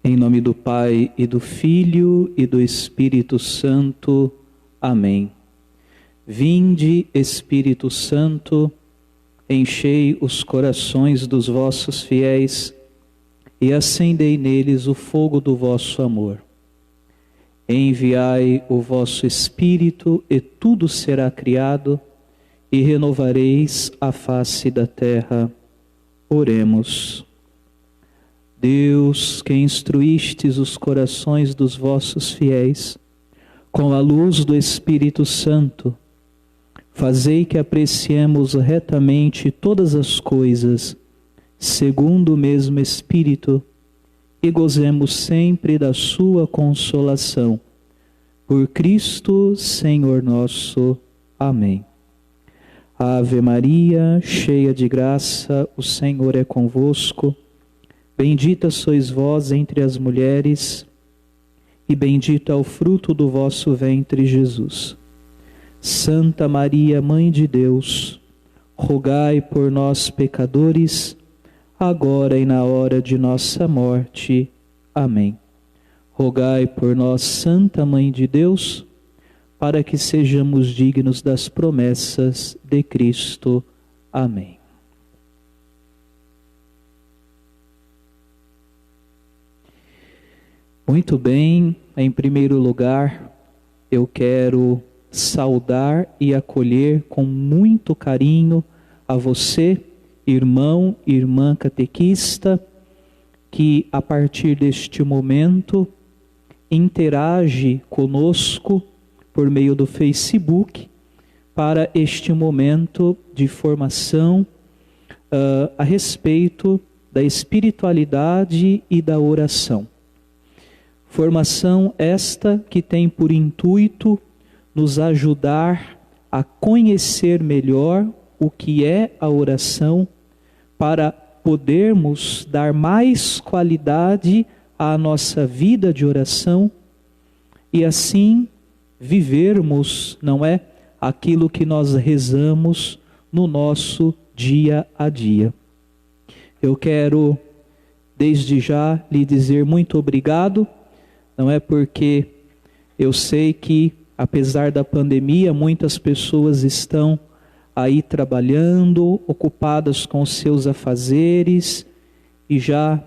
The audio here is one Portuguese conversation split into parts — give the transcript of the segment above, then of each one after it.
Em nome do Pai, e do Filho, e do Espírito Santo. Amém. Vinde, Espírito Santo, enchei os corações dos vossos fiéis, e acendei neles o fogo do vosso amor. Enviai o vosso Espírito, e tudo será criado, e renovareis a face da terra. Oremos. Deus, que instruístes os corações dos vossos fiéis, com a luz do Espírito Santo, fazei que apreciemos retamente todas as coisas, segundo o mesmo Espírito, e gozemos sempre da sua consolação. Por Cristo, Senhor nosso. Amém. Ave Maria, cheia de graça, o Senhor é convosco. Bendita sois vós entre as mulheres, e bendito é o fruto do vosso ventre, Jesus. Santa Maria, Mãe de Deus, rogai por nós, pecadores, agora e na hora de nossa morte. Amém. Rogai por nós, Santa Mãe de Deus, para que sejamos dignos das promessas de Cristo. Amém. Muito bem, em primeiro lugar, eu quero saudar e acolher com muito carinho a você, irmão, irmã catequista, que a partir deste momento interage conosco por meio do Facebook para este momento de formação a respeito da espiritualidade e da oração. Formação esta que tem por intuito nos ajudar a conhecer melhor o que é a oração, para podermos dar mais qualidade à nossa vida de oração e assim vivermos, não é, aquilo que nós rezamos no nosso dia a dia. Eu quero desde já lhe dizer muito obrigado, não é, porque eu sei que apesar da pandemia muitas pessoas estão aí trabalhando, ocupadas com os seus afazeres, e já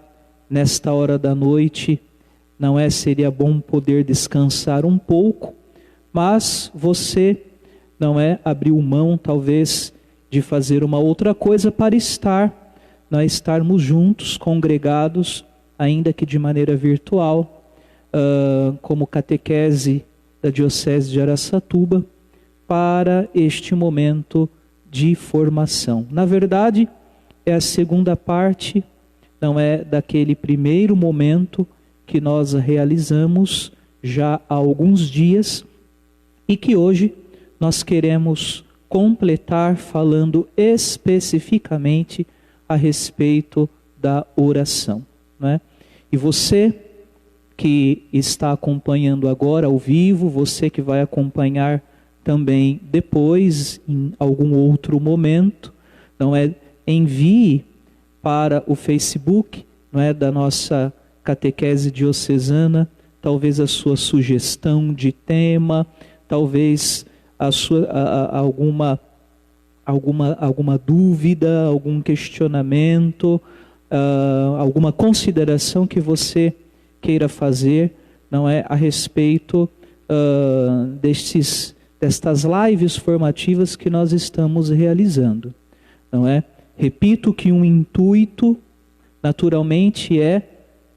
nesta hora da noite, não é, seria bom poder descansar um pouco, mas você, não é, abriu mão talvez de fazer uma outra coisa para estarmos juntos, congregados, ainda que de maneira virtual, como catequese da Diocese de Araçatuba, para este momento de formação. Na verdade, é a segunda parte, não é, daquele primeiro momento que nós realizamos já há alguns dias e que hoje nós queremos completar falando especificamente a respeito da oração, não é? E você que está acompanhando agora ao vivo, você que vai acompanhar também depois, em algum outro momento, não é? Envie para o Facebook, não é, da nossa catequese diocesana, talvez a sua sugestão de tema, talvez a sua alguma dúvida, algum questionamento, alguma consideração que você queira fazer, não é, a respeito destas lives formativas que nós estamos realizando, não é? Repito que um intuito, naturalmente, é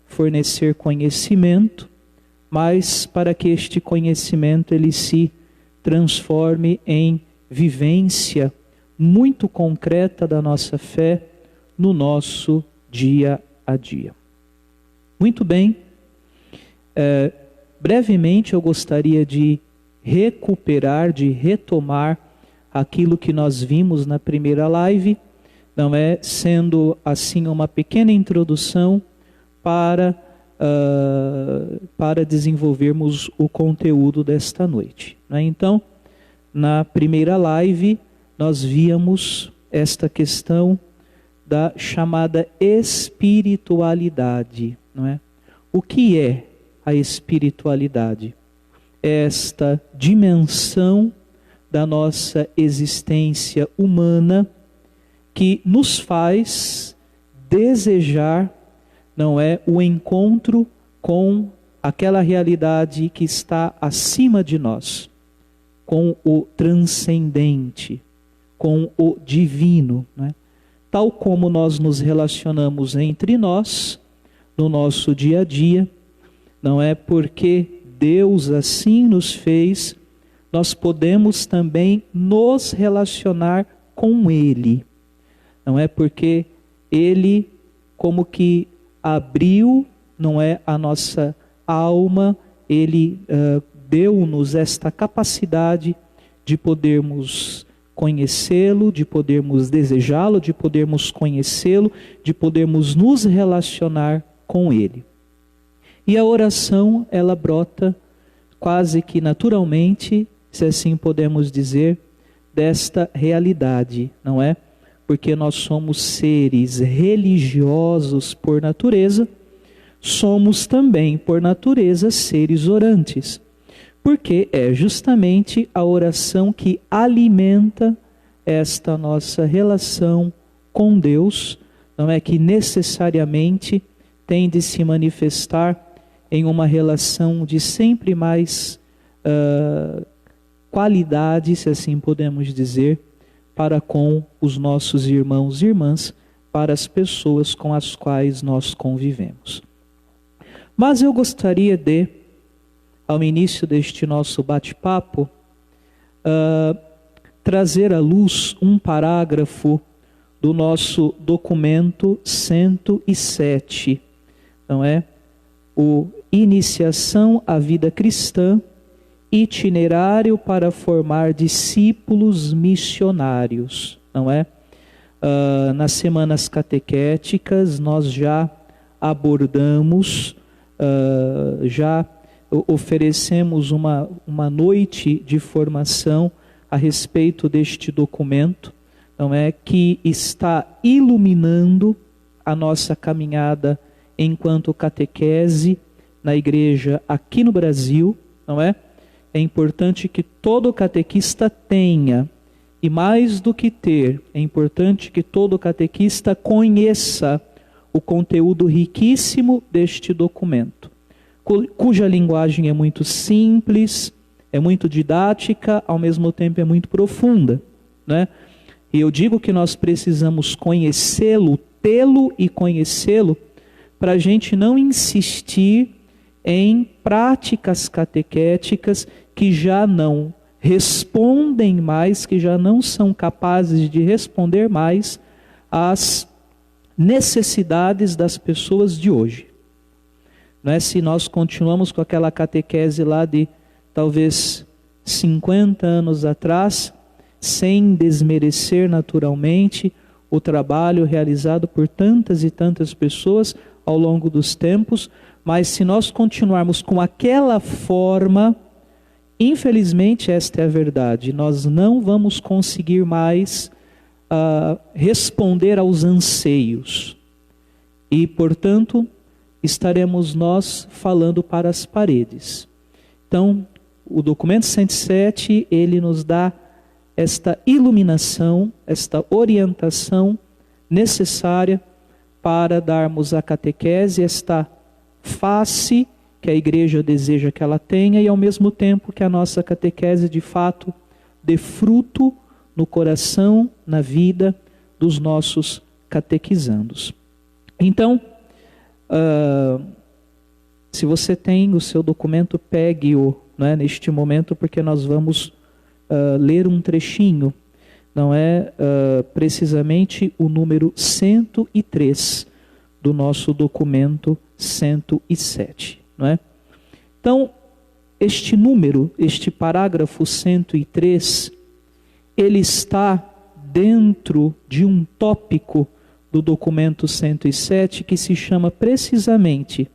fornecer conhecimento, mas para que este conhecimento ele se transforme em vivência muito concreta da nossa fé no nosso dia a dia. Muito bem. Brevemente eu gostaria de retomar aquilo que nós vimos na primeira live, não é, sendo assim uma pequena introdução para desenvolvermos o conteúdo desta noite, não é? Então, na primeira live nós víamos esta questão da chamada espiritualidade, não é? O que é a espiritualidade? Esta dimensão da nossa existência humana que nos faz desejar, não é, o encontro com aquela realidade que está acima de nós, com o transcendente, com o divino, né? Tal como nós nos relacionamos entre nós, no nosso dia a dia, não é porque Deus assim nos fez, nós podemos também nos relacionar com Ele. Não é porque Ele como que abriu, não é, a nossa alma, Ele deu-nos esta capacidade de podermos conhecê-lo, de podermos desejá-lo, de podermos conhecê-lo, de podermos nos relacionar com Ele. E a oração, ela brota quase que naturalmente, se assim podemos dizer, desta realidade, não é? Porque nós somos seres religiosos por natureza, somos também por natureza seres orantes. Porque é justamente a oração que alimenta esta nossa relação com Deus, não é, que necessariamente tem de se manifestar em uma relação de sempre mais qualidade, se assim podemos dizer, para com os nossos irmãos e irmãs, para as pessoas com as quais nós convivemos. Mas eu gostaria de, ao início deste nosso bate-papo, trazer à luz um parágrafo do nosso documento 107, não é? O Iniciação à Vida Cristã, itinerário para formar discípulos missionários, não é? Nas semanas catequéticas nós já abordamos, já oferecemos uma noite de formação a respeito deste documento, não é, que está iluminando a nossa caminhada enquanto catequese na igreja aqui no Brasil, não é? É importante que todo catequista tenha, e mais do que ter, é importante que todo catequista conheça o conteúdo riquíssimo deste documento, cuja linguagem é muito simples, é muito didática, ao mesmo tempo é muito profunda, né? E eu digo que nós precisamos conhecê-lo, tê-lo e conhecê-lo, para a gente não insistir em práticas catequéticas que já não respondem mais, que já não são capazes de responder mais às necessidades das pessoas de hoje. Não é? Se nós continuamos com aquela catequese lá de talvez 50 anos atrás, sem desmerecer naturalmente o trabalho realizado por tantas e tantas pessoas ao longo dos tempos, mas se nós continuarmos com aquela forma, infelizmente esta é a verdade, nós não vamos conseguir mais responder aos anseios. E, portanto, estaremos nós falando para as paredes. Então, o documento 107, ele nos dá esta iluminação, esta orientação necessária para darmos à catequese esta face que a igreja deseja que ela tenha e ao mesmo tempo que a nossa catequese de fato dê fruto no coração, na vida dos nossos catequizandos. Então, se você tem o seu documento, pegue-o, não é, neste momento, porque nós vamos ler um trechinho, não é, precisamente o número 103 do nosso documento 107, não é? Então, este número, este parágrafo 103, ele está dentro de um tópico do documento 107 que se chama precisamente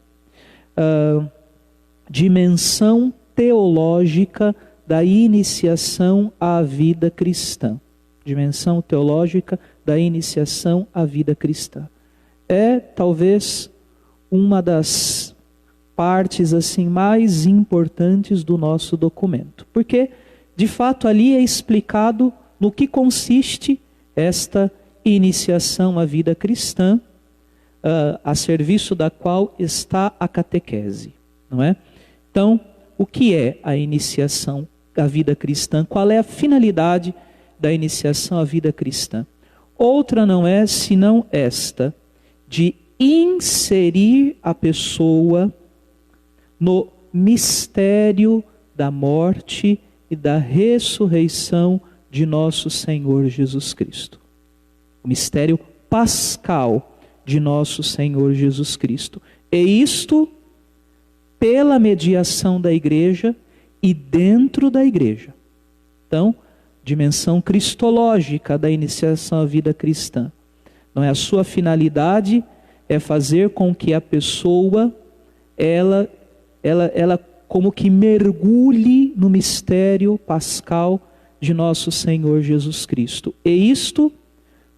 dimensão teológica da iniciação à vida cristã. Dimensão teológica da iniciação à vida cristã. É talvez uma das partes assim mais importantes do nosso documento, porque de fato ali é explicado no que consiste esta iniciação à vida cristã, a serviço da qual está a catequese, não é? Então, o que é a iniciação à vida cristã? Qual é a finalidade da iniciação à vida cristã? Outra não é senão esta, de inserir a pessoa no mistério da morte e da ressurreição de nosso Senhor Jesus Cristo. O mistério pascal de nosso Senhor Jesus Cristo. E isto pela mediação da igreja e dentro da igreja. Então, dimensão cristológica da iniciação à vida cristã. Não é a sua finalidade é fazer com que a pessoa ela como que mergulhe no mistério pascal de nosso Senhor Jesus Cristo. E isto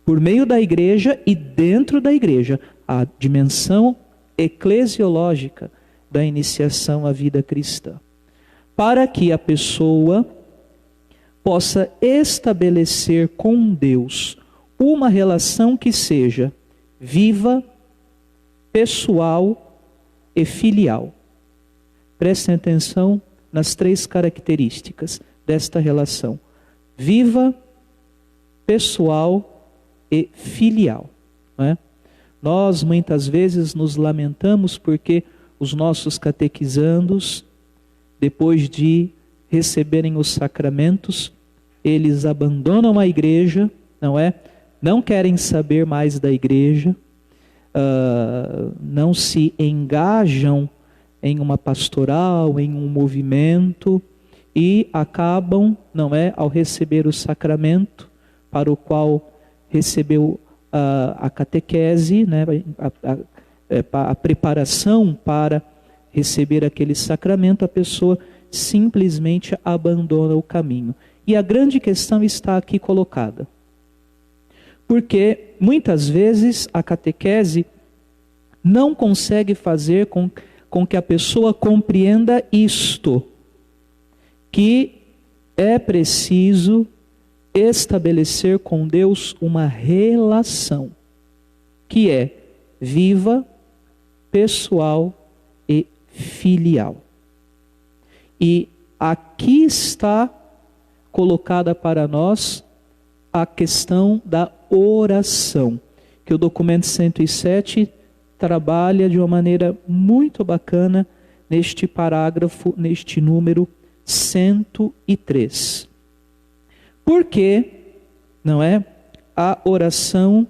por meio da igreja e dentro da igreja, a dimensão eclesiológica da iniciação à vida cristã. Para que a pessoa possa estabelecer com Deus uma relação que seja viva, pessoal e filial. Prestem atenção nas 3 características desta relação: viva, pessoal e filial. Não é? Nós muitas vezes nos lamentamos porque os nossos catequizandos, depois de receberem os sacramentos, eles abandonam a igreja, não é? Não querem saber mais da igreja, não se engajam em uma pastoral, em um movimento, e acabam, não é, ao receber o sacramento, para o qual recebeu a catequese, né, a preparação para receber aquele sacramento, a pessoa simplesmente abandona o caminho. E a grande questão está aqui colocada. Porque muitas vezes a catequese não consegue fazer com que a pessoa compreenda isto, que é preciso estabelecer com Deus uma relação, que é viva, pessoal e filial. E aqui está colocada para nós a questão da oração, que o documento 107 trabalha de uma maneira muito bacana neste parágrafo, neste número 103. Porque, não é? A oração,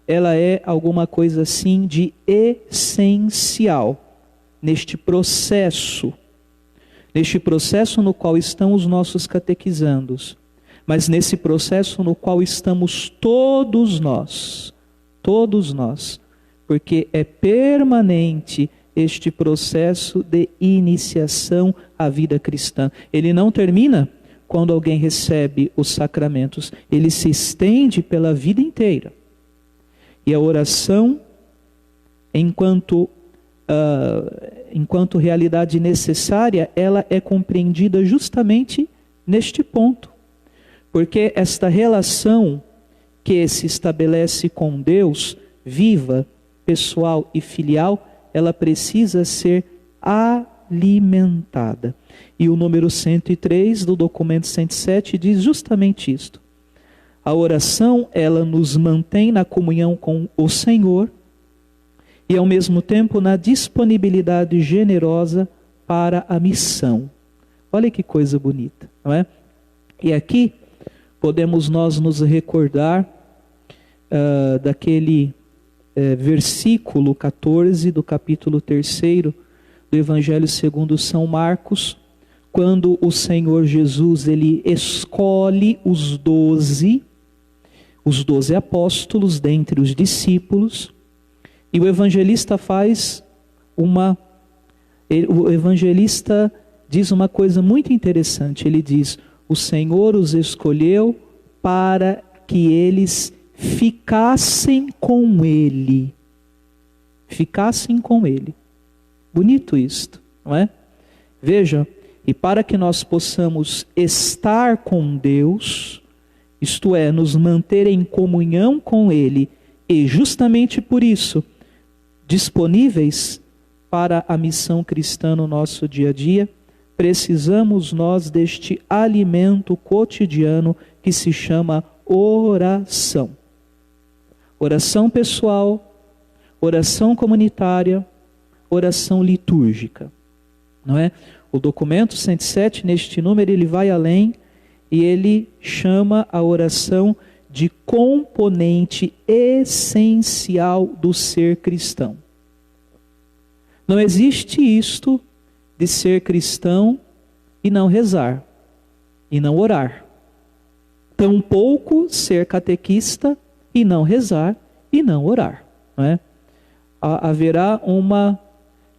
ela é alguma coisa assim de essencial neste processo no qual estão os nossos catequizandos, mas nesse processo no qual estamos todos nós, porque é permanente este processo de iniciação à vida cristã. Ele não termina quando alguém recebe os sacramentos, ele se estende pela vida inteira. E a oração, enquanto realidade necessária, ela é compreendida justamente neste ponto. Porque esta relação que se estabelece com Deus, viva, pessoal e filial, ela precisa ser alimentada. E o número 103 do documento 107 diz justamente isto. A oração, ela nos mantém na comunhão com o Senhor e ao mesmo tempo na disponibilidade generosa para a missão. Olha que coisa bonita, não é? E aqui podemos nós nos recordar daquele versículo 14 do capítulo 3º do Evangelho segundo São Marcos, quando o Senhor Jesus ele escolhe os 12 apóstolos dentre os discípulos, e o evangelista diz uma coisa muito interessante. Ele diz: o Senhor os escolheu para que eles ficassem com Ele. Ficassem com Ele. Bonito isto, não é? Veja, e para que nós possamos estar com Deus, isto é, nos manter em comunhão com Ele, e justamente por isso, disponíveis para a missão cristã no nosso dia a dia, precisamos nós deste alimento cotidiano que se chama oração. Oração pessoal, oração comunitária, oração litúrgica, não é? O documento 107, neste número, ele vai além e ele chama a oração de componente essencial do ser cristão. Não existe isto de ser cristão e não rezar, e não orar. Tampouco ser catequista e não rezar e não orar, não é? Haverá uma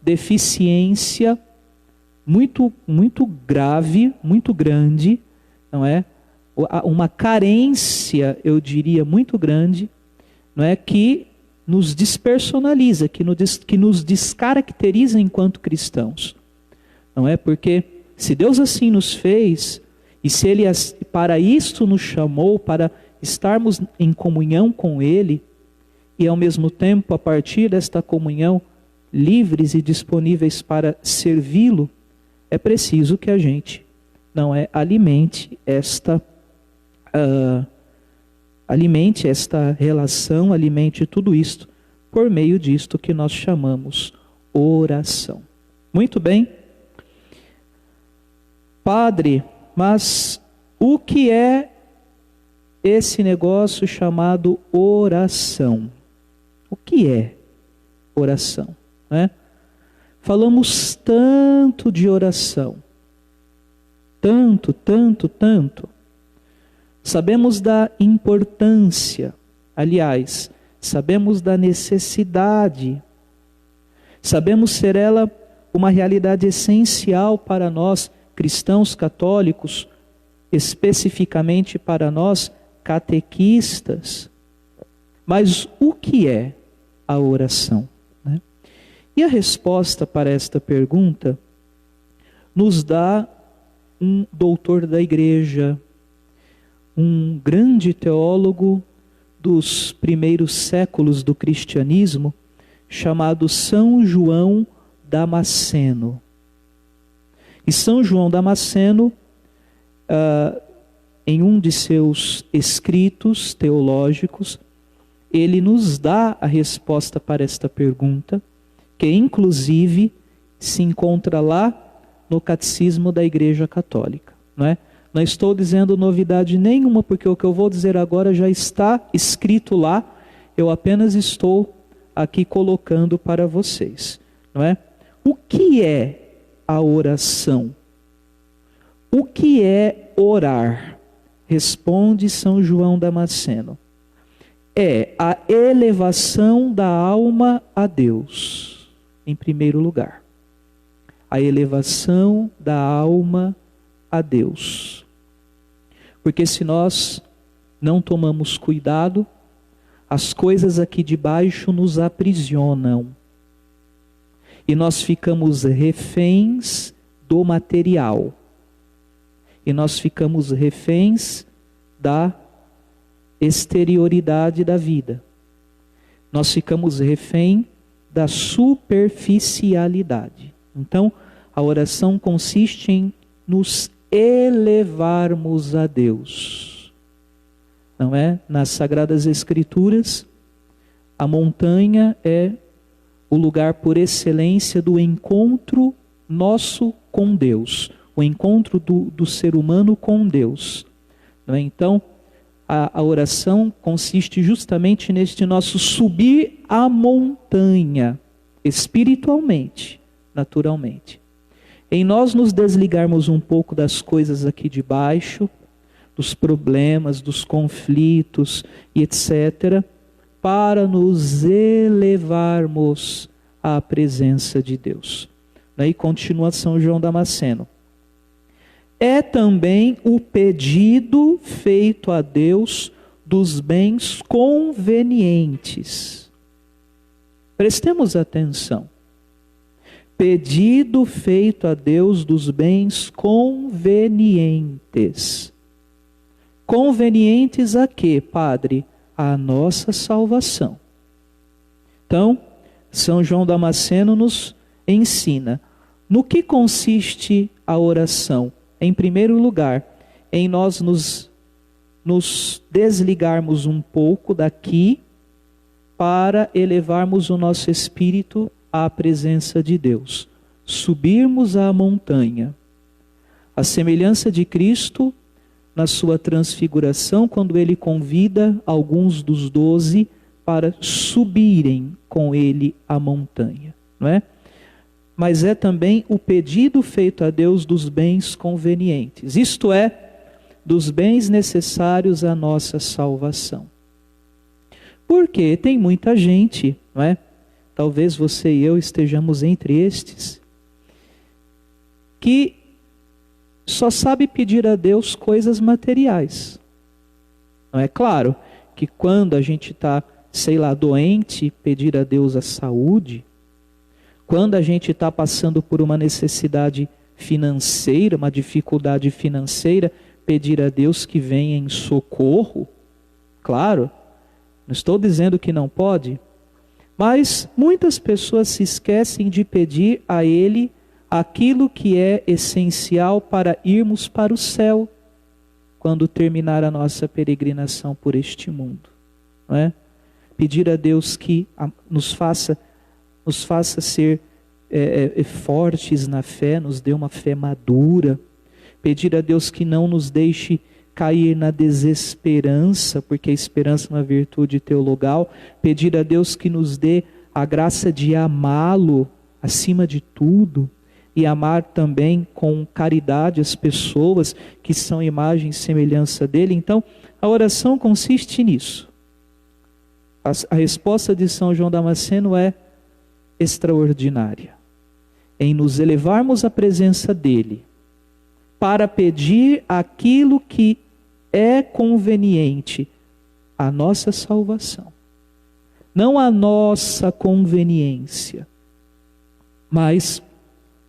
deficiência muito grave, muito grande, não é? Uma carência, eu diria, muito grande, não é? Que nos despersonaliza, que nos descaracteriza enquanto cristãos, não é? Porque se Deus assim nos fez, e se Ele para isto nos chamou, para estarmos em comunhão com Ele, e ao mesmo tempo, a partir desta comunhão, livres e disponíveis para servi-lo, é preciso que a gente, não é, alimente esta relação, alimente tudo isto, por meio disto que nós chamamos oração. Muito bem. Padre, mas o que é esse negócio chamado oração? O que é oração, né? Falamos tanto de oração, tanto. Sabemos da importância, aliás, sabemos da necessidade, sabemos ser ela uma realidade essencial para nós, cristãos católicos, especificamente para nós, catequistas. Mas o que é a oração, né? E a resposta para esta pergunta nos dá um doutor da igreja, um grande teólogo dos primeiros séculos do cristianismo, chamado São João Damasceno. E São João Damasceno, em um de seus escritos teológicos, ele nos dá a resposta para esta pergunta, que inclusive se encontra lá no Catecismo da Igreja Católica, não é? Não estou dizendo novidade nenhuma, porque o que eu vou dizer agora já está escrito lá, eu apenas estou aqui colocando para vocês, não é? O que é a oração? O que é orar? Responde São João Damasceno. É a elevação da alma a Deus, em primeiro lugar. A elevação da alma a Deus. Porque se nós não tomamos cuidado, as coisas aqui de baixo nos aprisionam. E nós ficamos reféns do material. E nós ficamos reféns da exterioridade da vida. Nós ficamos refém da superficialidade. Então, a oração consiste em nos elevarmos a Deus. Não é? Nas Sagradas Escrituras, a montanha é o lugar por excelência do encontro nosso com Deus. O encontro do ser humano com Deus. Não é? Então, a oração consiste justamente neste nosso subir a montanha, espiritualmente, naturalmente. Em nós nos desligarmos um pouco das coisas aqui de baixo, dos problemas, dos conflitos e etc., para nos elevarmos à presença de Deus. Daí continua São João Damasceno. É também o pedido feito a Deus dos bens convenientes. Prestemos atenção. pedido feito a Deus dos bens convenientes. Convenientes a quê, Padre? A nossa salvação. Então, São João Damasceno nos ensina. No que consiste a oração? Em primeiro lugar, em nós nos desligarmos um pouco daqui para elevarmos o nosso espírito à presença de Deus. Subirmos à montanha. A semelhança de Cristo na sua transfiguração, quando ele convida alguns dos 12 para subirem com ele à montanha, não é? Mas é também o pedido feito a Deus dos bens convenientes, isto é, dos bens necessários à nossa salvação. Porque tem muita gente, não é? Talvez você e eu estejamos entre estes, que só sabe pedir a Deus coisas materiais. Não é claro que quando a gente está, sei lá, doente, pedir a Deus a saúde. Quando a gente está passando por uma necessidade financeira, uma dificuldade financeira, pedir a Deus que venha em socorro. Claro, não estou dizendo que não pode, mas muitas pessoas se esquecem de pedir a Ele aquilo que é essencial para irmos para o céu, quando terminar a nossa peregrinação por este mundo, não é? Pedir a Deus que nos faça ser fortes na fé, nos dê uma fé madura. Pedir a Deus que não nos deixe cair na desesperança, porque a esperança é uma virtude teologal. Pedir a Deus que nos dê a graça de amá-lo acima de tudo, e amar também com caridade as pessoas que são imagem e semelhança dele. Então, a oração consiste nisso. A resposta de São João Damasceno é extraordinária, em nos elevarmos à presença dele, para pedir aquilo que é conveniente à nossa salvação. Não a nossa conveniência, mas,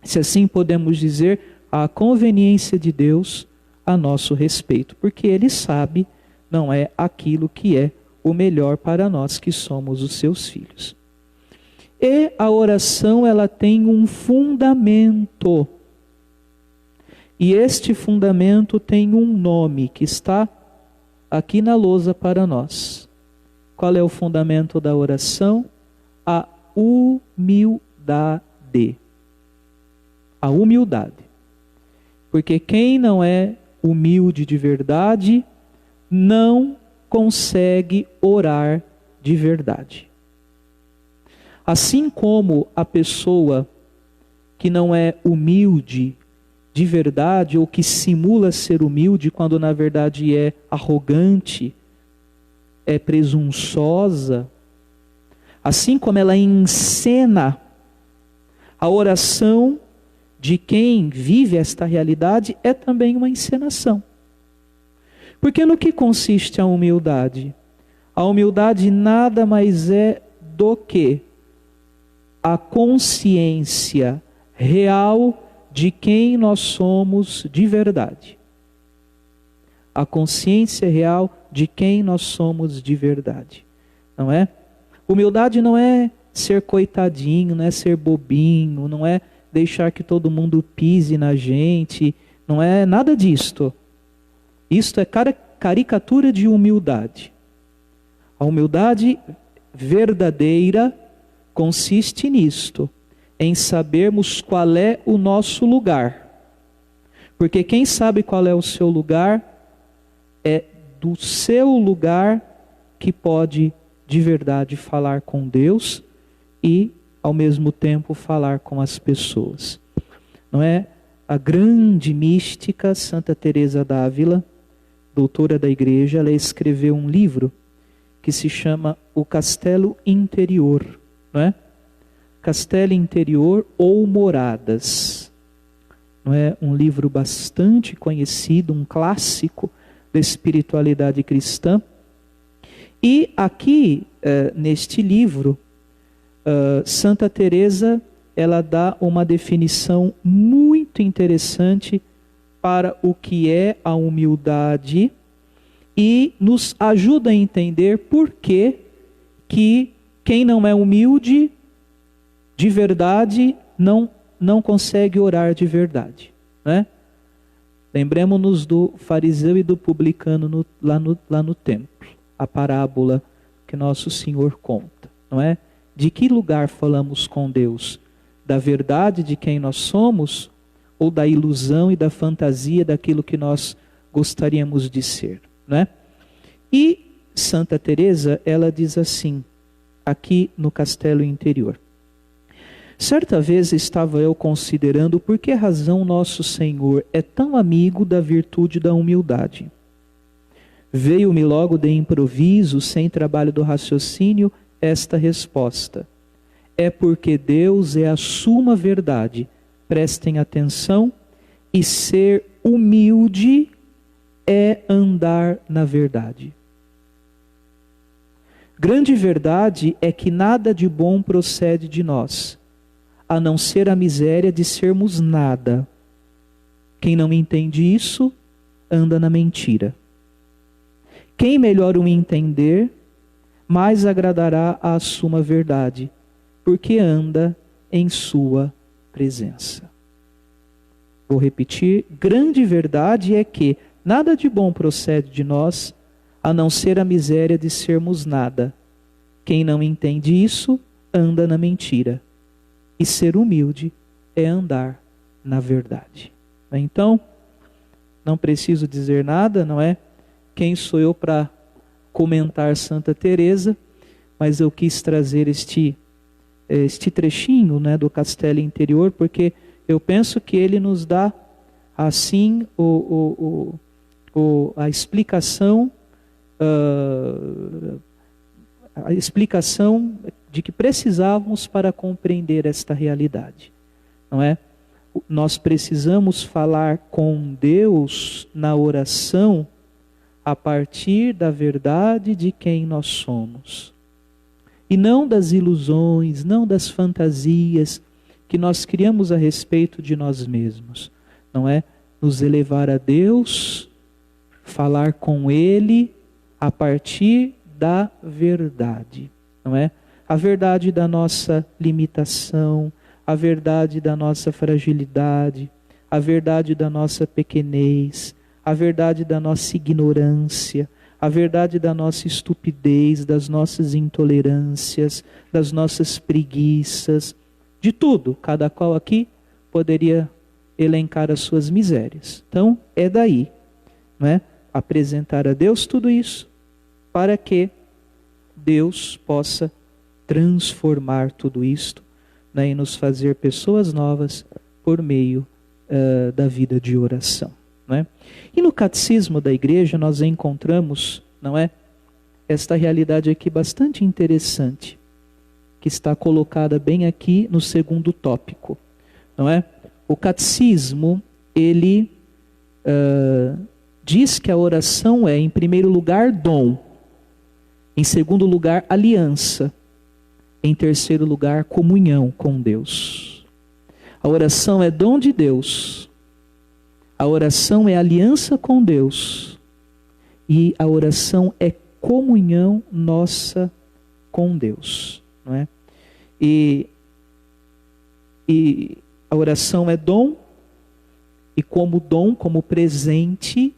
se assim podemos dizer, a conveniência de Deus a nosso respeito, porque Ele sabe, não é aquilo que é o melhor para nós que somos os seus filhos. E a oração, ela tem um fundamento. E este fundamento tem um nome que está aqui na lousa para nós. Qual é o fundamento da oração? A humildade. A humildade. Porque quem não é humilde de verdade, não consegue orar de verdade. Assim como a pessoa que não é humilde de verdade, ou que simula ser humilde, quando na verdade é arrogante, é presunçosa, assim como ela encena a oração de quem vive esta realidade, é também uma encenação. Porque no que consiste a humildade? A humildade nada mais é do que a consciência real de quem nós somos de verdade. A consciência real de quem nós somos de verdade. Não é? Humildade não é ser coitadinho, não é ser bobinho, não é deixar que todo mundo pise na gente, não é nada disto. Isto é caricatura de humildade. A humildade verdadeira consiste nisto, em sabermos qual é o nosso lugar. Porque quem sabe qual é o seu lugar, é do seu lugar que pode de verdade falar com Deus e ao mesmo tempo falar com as pessoas. Não é? A grande mística Santa Teresa d'Ávila, doutora da Igreja, ela escreveu um livro que se chama O Castelo Interior, não é? Castelo Interior ou Moradas. Não é? Um livro bastante conhecido, um clássico da espiritualidade cristã. E aqui, neste livro, Santa Teresa ela dá uma definição muito interessante para o que é a humildade e nos ajuda a entender por que quem não é humilde de verdade não consegue orar de verdade, né? Lembremos-nos do fariseu e do publicano lá no templo, a parábola que nosso Senhor conta, não é? De que lugar falamos com Deus? Da verdade de quem nós somos ou da ilusão e da fantasia daquilo que nós gostaríamos de ser, né? E Santa Teresa, ela diz assim, aqui no Castelo Interior: certa vez estava eu considerando por que razão nosso Senhor é tão amigo da virtude da humildade. Veio-me logo de improviso, sem trabalho do raciocínio, esta resposta: é porque Deus é a suma verdade. Prestem atenção, e ser humilde é andar na verdade. Grande verdade é que nada de bom procede de nós, a não ser a miséria de sermos nada. Quem não entende isso, anda na mentira. Quem melhor o entender, mais agradará à suma verdade, porque anda em sua presença. Vou repetir: grande verdade é que nada de bom procede de nós, a não ser a miséria de sermos nada. Quem não entende isso, anda na mentira. E ser humilde é andar na verdade. Então, não preciso dizer nada, não é? Quem sou eu para comentar Santa Teresa? Mas eu quis trazer este trechinho, né, do Castelo Interior, porque eu penso que ele nos dá, assim, a explicação de que precisávamos para compreender esta realidade, não é? Nós precisamos falar com Deus na oração a partir da verdade de quem nós somos. E não das ilusões, não das fantasias que nós criamos a respeito de nós mesmos. Não é? Nos elevar a Deus, falar com Ele a partir da verdade. Não é? A verdade da nossa limitação, a verdade da nossa fragilidade, a verdade da nossa pequenez, a verdade da nossa ignorância, a verdade da nossa estupidez, das nossas intolerâncias, das nossas preguiças, de tudo. Cada qual aqui poderia elencar as suas misérias. Então, é daí, não é? Apresentar a Deus tudo isso, para que Deus possa transformar tudo isto, né, e nos fazer pessoas novas por meio da vida de oração. Não é? E no Catecismo da Igreja nós encontramos, não é, esta realidade aqui bastante interessante, que está colocada bem aqui no segundo tópico, não é? O Catecismo, ele diz que a oração é, em primeiro lugar, dom, em segundo lugar, aliança, em terceiro lugar, comunhão com Deus. A oração é dom de Deus, a oração é aliança com Deus, e a oração é comunhão nossa com Deus, não é? E a oração é dom, e como dom, como presente,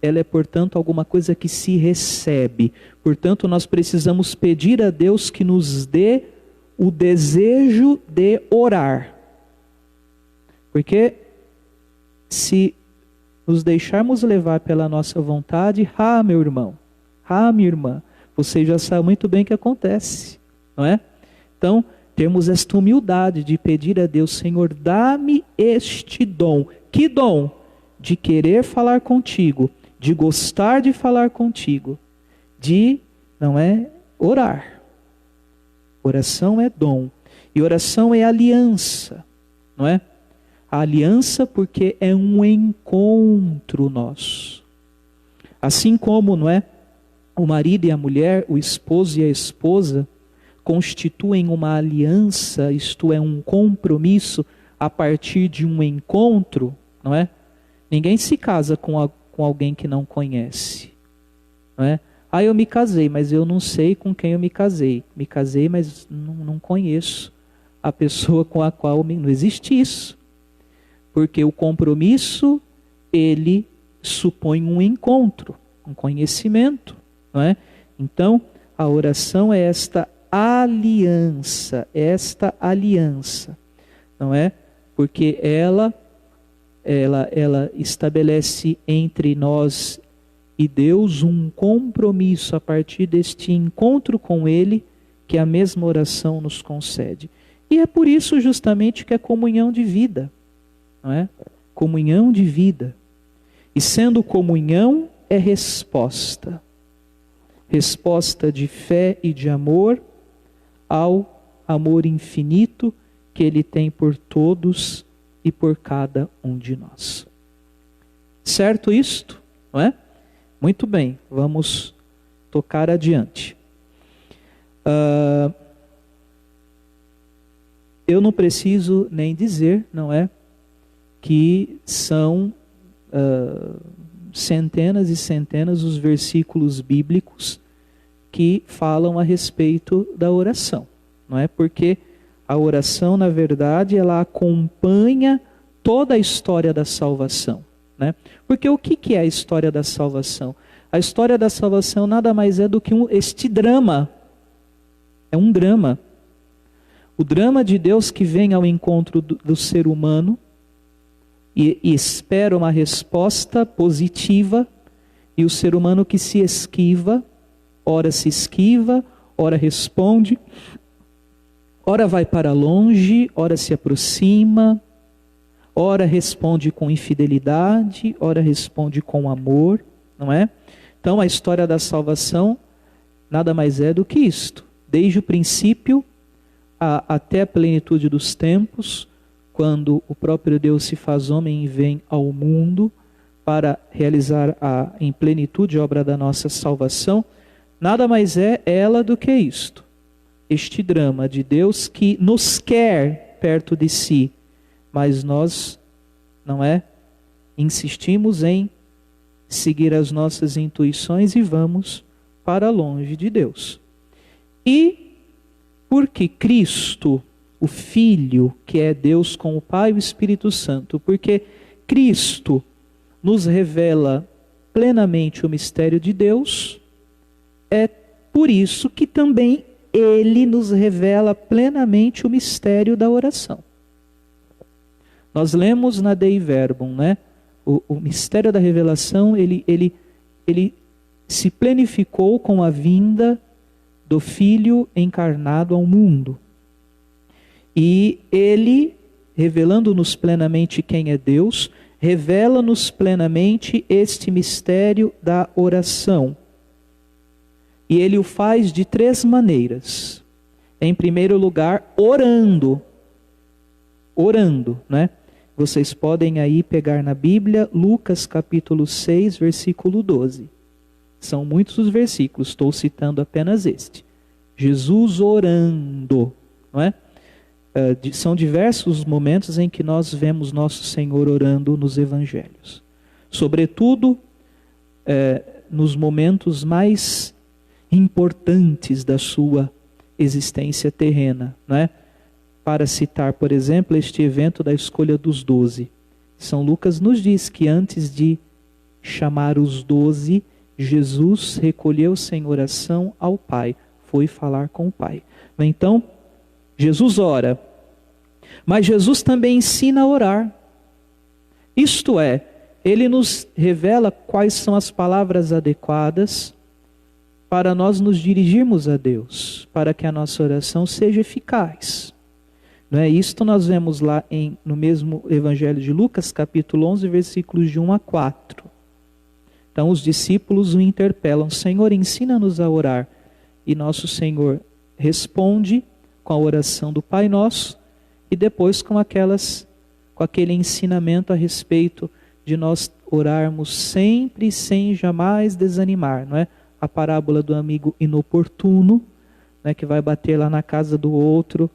ela é, portanto, alguma coisa que se recebe. Portanto, nós precisamos pedir a Deus que nos dê o desejo de orar. Porque se nos deixarmos levar pela nossa vontade, meu irmão, minha irmã, você já sabe muito bem o que acontece, não é? Então, temos esta humildade de pedir a Deus: Senhor, dá-me este dom. Que dom? De querer falar contigo, de gostar de falar contigo, de, não é, orar. Oração é dom, e oração é aliança, não é? A aliança porque é um encontro nosso. Assim como, não é, o marido e a mulher, o esposo e a esposa, constituem uma aliança, isto é, um compromisso a partir de um encontro, não é? Ninguém se casa com alguém que não conhece, não é? Ah, eu me casei, mas eu não sei com quem eu me casei. Me casei, mas não conheço a pessoa com a qual não existe isso. Porque o compromisso, ele supõe um encontro, um conhecimento, não é? Então, a oração é esta aliança, não é? Porque ela estabelece entre nós e Deus um compromisso a partir deste encontro com Ele, que a mesma oração nos concede. E é por isso justamente que é comunhão de vida, não é? Comunhão de vida. E sendo comunhão, é resposta. Resposta de fé e de amor ao amor infinito que Ele tem por todos e por cada um de nós. Certo isto? Não é? Muito bem, vamos tocar adiante. Eu não preciso nem dizer, não é? Que são centenas e centenas os versículos bíblicos que falam a respeito da oração, não é? Porque a oração, na verdade, ela acompanha toda a história da salvação, né? Porque o que é a história da salvação? A história da salvação nada mais é do que este drama. É um drama. O drama de Deus que vem ao encontro do ser humano e espera uma resposta positiva, e o ser humano que se esquiva, ora se esquiva, ora responde, ora vai para longe, ora se aproxima, ora responde com infidelidade, ora responde com amor, não é? Então a história da salvação nada mais é do que isto. Desde o princípio até a plenitude dos tempos, quando o próprio Deus se faz homem e vem ao mundo para realizar em plenitude a obra da nossa salvação, nada mais é ela do que isto. Este drama de Deus que nos quer perto de si, mas nós, não é? Insistimos em seguir as nossas intuições e vamos para longe de Deus. E porque Cristo, o Filho, que é Deus com o Pai e o Espírito Santo, porque Cristo nos revela plenamente o mistério de Deus, é por isso que também Ele nos revela plenamente o mistério da oração. Nós lemos na Dei Verbum, né? O mistério da revelação, ele se plenificou com a vinda do Filho encarnado ao mundo. E Ele, revelando-nos plenamente quem é Deus, revela-nos plenamente este mistério da oração. E Ele o faz de 3 maneiras. Em primeiro lugar, orando, né? Vocês podem aí pegar na Bíblia, Lucas capítulo 6, versículo 12. São muitos os versículos, estou citando apenas este. Jesus orando, não é? São diversos os momentos em que nós vemos nosso Senhor orando nos evangelhos. Sobretudo, nos momentos mais importantes da sua existência terrena, não é? Para citar, por exemplo, este evento da escolha dos 12. São Lucas nos diz que antes de chamar os 12, Jesus recolheu-se em oração ao Pai, foi falar com o Pai. Então, Jesus ora, mas Jesus também ensina a orar. Isto é, Ele nos revela quais são as palavras adequadas para nós nos dirigirmos a Deus, para que a nossa oração seja eficaz. Não é? Isto nós vemos lá no mesmo Evangelho de Lucas, capítulo 11, versículos de 1 a 4. Então os discípulos o interpelam: Senhor, ensina-nos a orar. E nosso Senhor responde com a oração do Pai Nosso e depois com aquele ensinamento a respeito de nós orarmos sempre sem jamais desanimar, não é? A parábola do amigo inoportuno, né, que vai bater lá na casa do outro,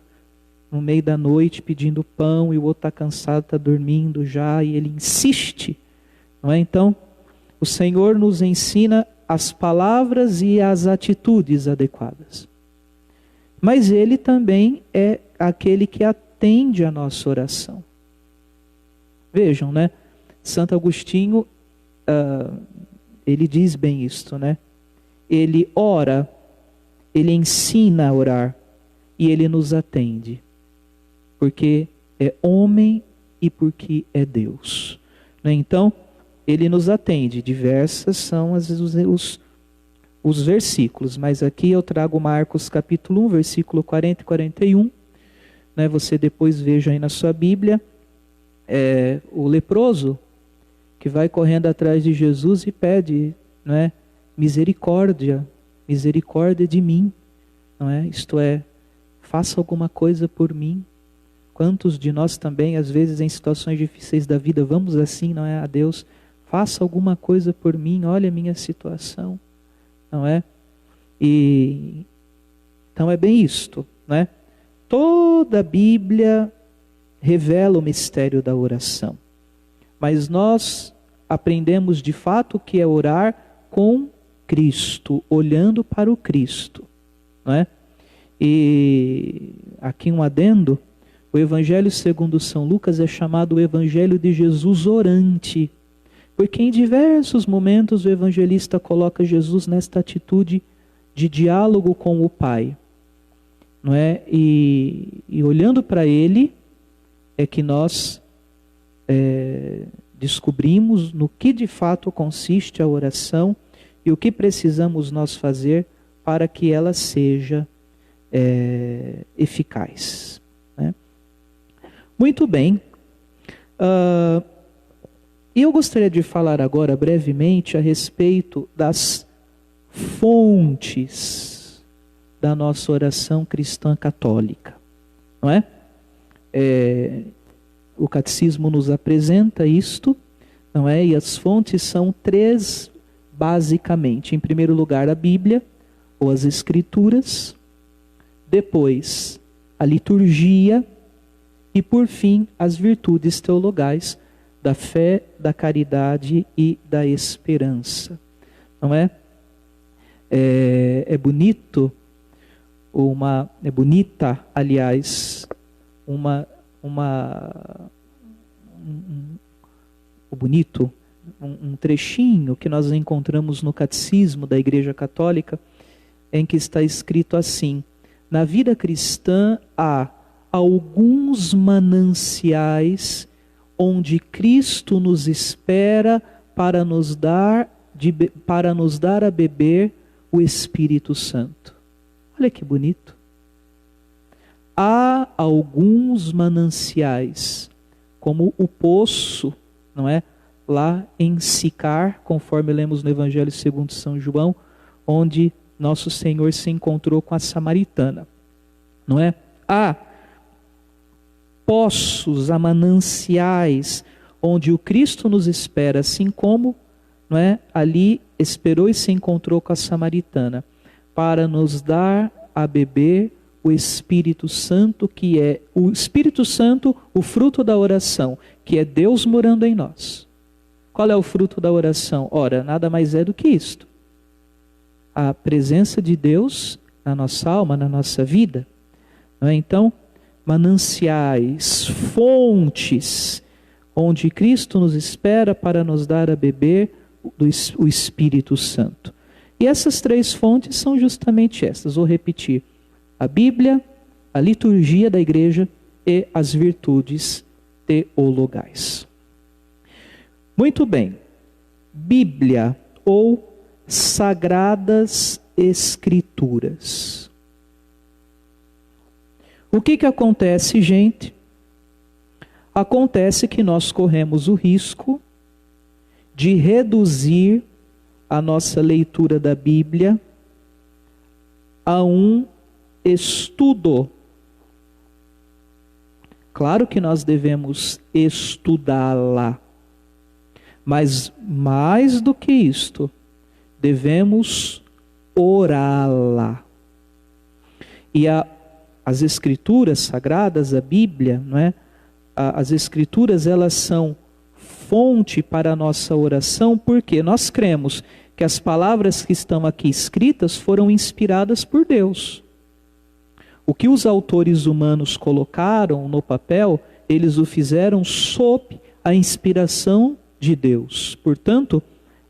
no meio da noite, pedindo pão, e o outro está cansado, está dormindo já, e ele insiste. Não é? Então, o Senhor nos ensina as palavras e as atitudes adequadas. Mas Ele também é aquele que atende a nossa oração. Vejam, né? Santo Agostinho, ele diz bem isto, né? Ele ora, ele ensina a orar, e ele nos atende. Porque é homem e porque é Deus. Né? Então, ele nos atende. Diversas são os versículos, mas aqui eu trago Marcos capítulo 1, versículo 40 e 41. Né? Você depois veja aí na sua Bíblia, o leproso que vai correndo atrás de Jesus e pede, não é? Misericórdia, misericórdia de mim. Não é? Isto é, faça alguma coisa por mim. Quantos de nós também, às vezes em situações difíceis da vida, vamos assim, não é? A Deus, faça alguma coisa por mim, olha a minha situação, não é? E então é bem isto, não é? Toda a Bíblia revela o mistério da oração, mas nós aprendemos de fato o que é orar com Cristo, olhando para o Cristo, não é? E aqui um adendo, o Evangelho segundo São Lucas é chamado o Evangelho de Jesus orante, porque em diversos momentos o evangelista coloca Jesus nesta atitude de diálogo com o Pai. Não é? E olhando para Ele, é que nós descobrimos no que de fato consiste a oração e o que precisamos nós fazer para que ela seja eficaz. Né? Muito bem. E eu gostaria de falar agora brevemente a respeito das fontes da nossa oração cristã católica. Não é? O catecismo nos apresenta isto, não é? E as fontes são três, basicamente. Em primeiro lugar, a Bíblia, ou as Escrituras. Depois, a liturgia. E, por fim, as virtudes teologais da fé, da caridade e da esperança. Não é? É bonito, é bonita, aliás, um trechinho que nós encontramos no Catecismo da Igreja Católica, em que está escrito assim: na vida cristã há alguns mananciais onde Cristo nos espera para nos dar a beber o Espírito Santo. Olha que bonito. Há alguns mananciais, como o poço, não é? Lá em Sicar, conforme lemos no Evangelho segundo São João, onde nosso Senhor se encontrou com a samaritana, não é? Há poços, há mananciais, onde o Cristo nos espera, assim como, não é, ali esperou e se encontrou com a samaritana, para nos dar a beber o Espírito Santo, que é o Espírito Santo, o fruto da oração, que é Deus morando em nós. Qual é o fruto da oração? Ora, nada mais é do que isto: a presença de Deus na nossa alma, na nossa vida. Não é? Então, mananciais, fontes, onde Cristo nos espera para nos dar a beber o Espírito Santo. E essas três fontes são justamente estas, vou repetir: a Bíblia, a liturgia da igreja e as virtudes teologais. Muito bem, Bíblia ou Sagradas Escrituras. O que acontece, gente? Acontece que nós corremos o risco de reduzir a nossa leitura da Bíblia a um estudo. Claro que nós devemos estudá-la, mas mais do que isto, devemos orá-la. E as Escrituras Sagradas, a Bíblia, não é? As Escrituras, elas são fonte para a nossa oração, porque nós cremos que as palavras que estão aqui escritas foram inspiradas por Deus. O que os autores humanos colocaram no papel, eles o fizeram sob a inspiração de Deus. Portanto,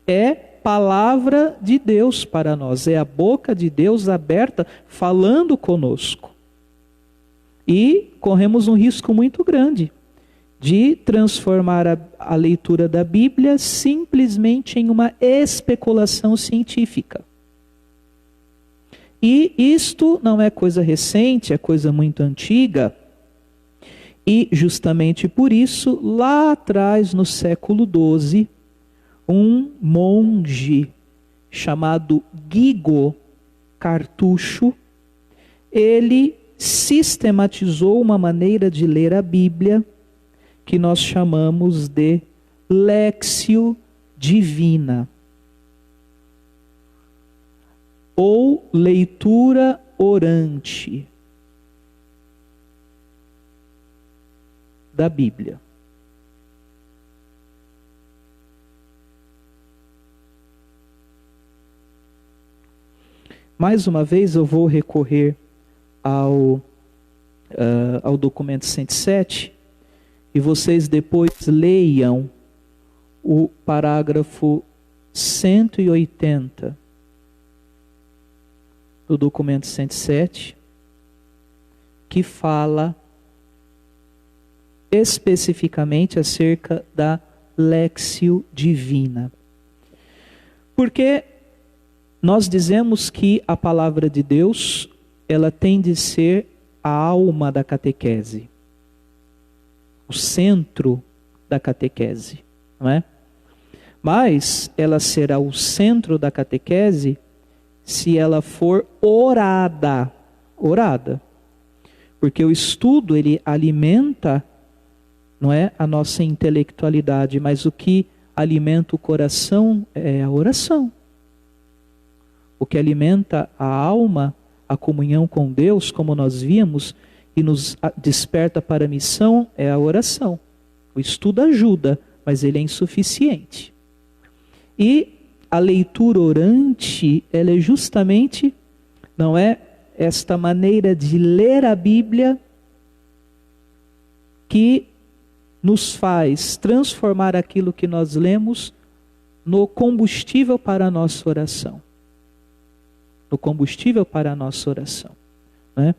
é palavra de Deus para nós, é a boca de Deus aberta falando conosco. E corremos um risco muito grande de transformar a leitura da Bíblia simplesmente em uma especulação científica. E isto não é coisa recente, é coisa muito antiga. E justamente por isso, lá atrás, no século XII, um monge chamado Guigo Cartucho, ele sistematizou uma maneira de ler a Bíblia que nós chamamos de Léxio Divina, ou leitura orante da Bíblia. Mais uma vez eu vou recorrer ao documento 107, e vocês depois leiam o parágrafo 180 do documento 107, que fala especificamente acerca da Léxio Divina. Porque nós dizemos que a palavra de Deus, ela tem de ser a alma da catequese, o centro da catequese, não é? Mas ela será o centro da catequese se ela for orada. Porque o estudo, ele alimenta, não é, a nossa intelectualidade, mas o que alimenta o coração é a oração. O que alimenta a alma, a comunhão com Deus, como nós vimos, e nos desperta para a missão, é a oração. O estudo ajuda, mas ele é insuficiente. E a leitura orante, ela é justamente, não é, esta maneira de ler a Bíblia que nos faz transformar aquilo que nós lemos no combustível para a nossa oração. No combustível para a nossa oração, não é?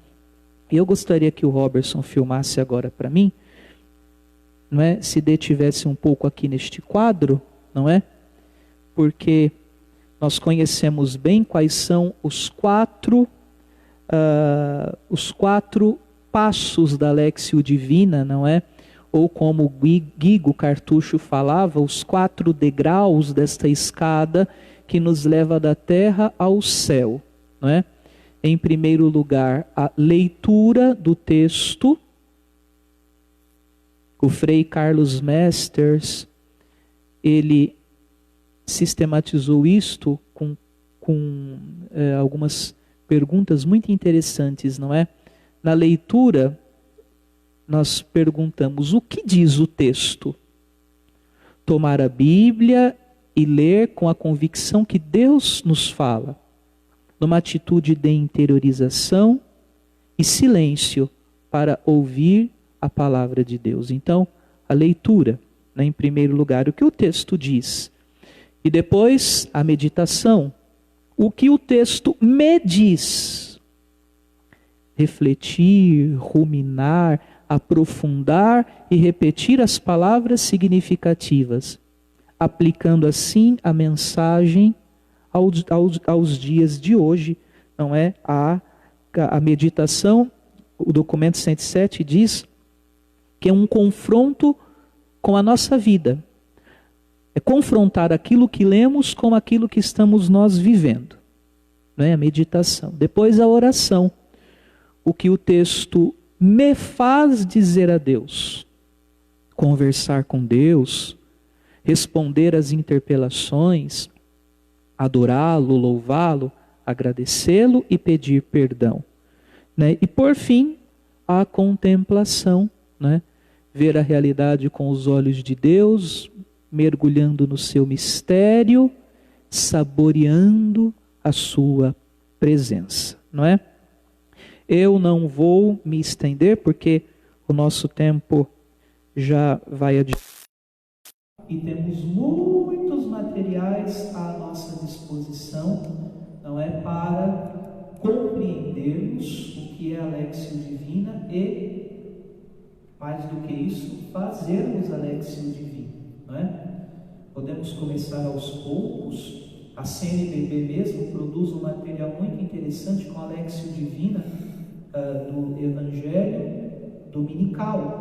E eu gostaria que o Robertson filmasse agora para mim, não é? Se detivesse um pouco aqui neste quadro, não é? Porque nós conhecemos bem quais são os quatro passos da Léxio Divina, não é? Ou como Guigo Cartucho falava, os 4 degraus desta escada que nos leva da terra ao céu, não é? Em primeiro lugar, a leitura do texto. O Frei Carlos Mesters, ele sistematizou isto com algumas perguntas muito interessantes, não é? Na leitura, nós perguntamos: o que diz o texto? Tomar a Bíblia e ler com a convicção que Deus nos fala, numa atitude de interiorização e silêncio para ouvir a palavra de Deus. Então, a leitura, né, em primeiro lugar, o que o texto diz. E depois, a meditação, o que o texto me diz. Refletir, ruminar, aprofundar e repetir as palavras significativas, aplicando assim a mensagem aos dias de hoje, não é? A meditação, o documento 107 diz que é um confronto com a nossa vida. É confrontar aquilo que lemos com aquilo que estamos nós vivendo. Não é? A meditação. Depois a oração. O que o texto me faz dizer a Deus. Conversar com Deus, responder às interpelações, adorá-lo, louvá-lo, agradecê-lo e pedir perdão. né? E por fim, a contemplação, né? Ver a realidade com os olhos de Deus, mergulhando no seu mistério, saboreando a sua presença, não é? Eu não vou me estender porque o nosso tempo já vai adiante. E temos muitos materiais à nossa disposição, não é, para compreendermos o que é a Léxio Divina e, mais do que isso, fazermos a Léxio Divina, não é? Podemos começar aos poucos. A CNBB mesmo produz um material muito interessante com a Léxio Divina do Evangelho Dominical,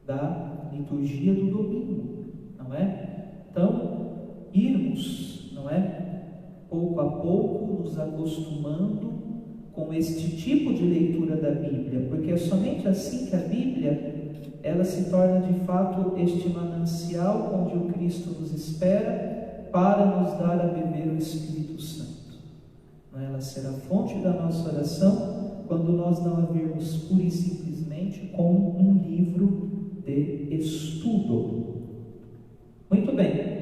da liturgia do domingo, não é? Então, irmos, não é? Pouco a pouco nos acostumando com este tipo de leitura da Bíblia, porque é somente assim que a Bíblia ela se torna de fato este manancial onde o Cristo nos espera para nos dar a beber o Espírito Santo. Ela será fonte da nossa oração quando nós não a vermos pura e simplesmente como um livro de estudo. Muito bem.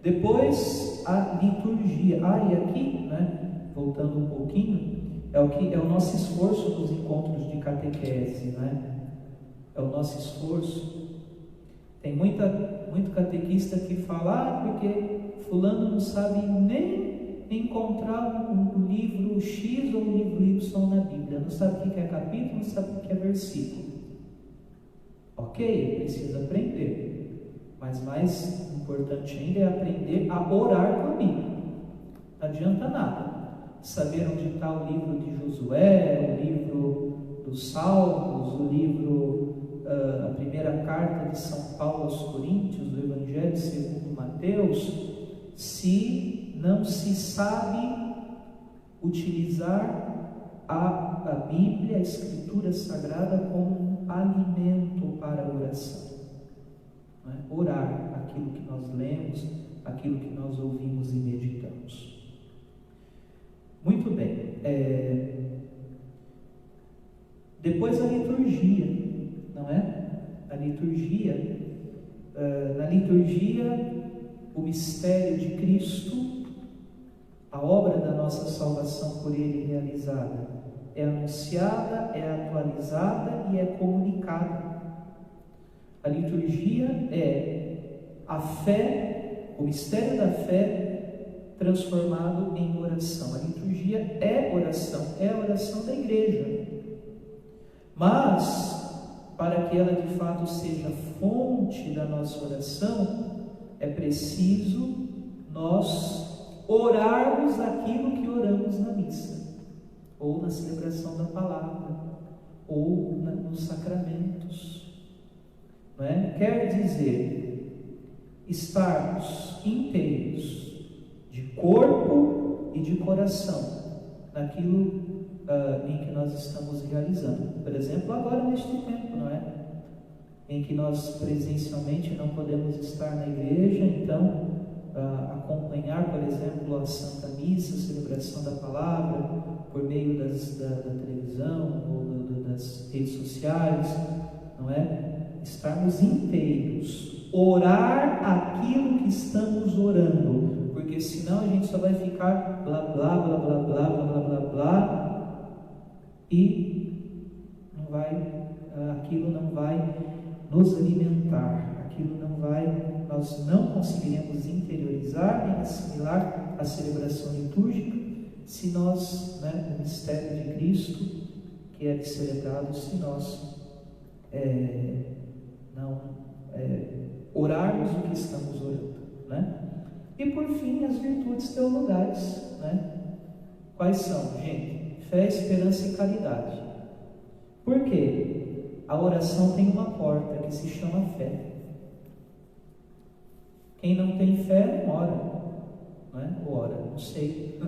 Depois a liturgia. E aqui, né, voltando um pouquinho, é o nosso esforço nos encontros de catequese, né? É o nosso esforço. Tem muito catequista que fala, porque fulano não sabe nem encontrar o livro X ou o livro Y na Bíblia, não sabe o que é capítulo, não sabe o que é versículo. Ok, precisa aprender, mas mais importante ainda é aprender a orar com a Bíblia. Não adianta nada saber onde está o livro de Josué, o livro dos Salmos, o livro, a primeira carta de São Paulo aos Coríntios, o Evangelho segundo Mateus, se não se sabe utilizar a Bíblia, a Escritura Sagrada, como um alimento para a oração. Não é? Orar aquilo que nós lemos, aquilo que nós ouvimos e meditamos. Muito bem. Depois a liturgia, não é? A liturgia, na liturgia, o mistério de Cristo, a obra da nossa salvação por Ele realizada, é anunciada, é atualizada e é comunicada. A liturgia é a fé, o mistério da fé transformado em oração. A liturgia é a oração da igreja. Mas, para que ela de fato seja fonte da nossa oração, é preciso nós orarmos aquilo que oramos na missa, ou na celebração da palavra, ou nos sacramentos. Não é? Quer dizer, estarmos inteiros de corpo e de coração naquilo em que nós estamos realizando. Por exemplo, agora neste tempo, não é? Em que nós presencialmente não podemos estar na igreja, então acompanhar, por exemplo, a Santa Missa, a celebração da palavra, por meio da televisão ou das redes sociais, não é? Estarmos inteiros, orar aquilo que estamos orando, porque senão a gente só vai ficar blá blá blá blá blá blá blá blá blá e aquilo não vai nos alimentar, nós não conseguiremos interiorizar nem assimilar a celebração litúrgica se nós, o mistério de Cristo que é celebrado, se nós não orarmos o que estamos orando, né? E por fim, as virtudes teologais, né? Quais são, gente? Fé, esperança e caridade. Por quê? A oração tem uma porta que se chama fé. Quem não tem fé não ora, não é? Ou ora, não sei,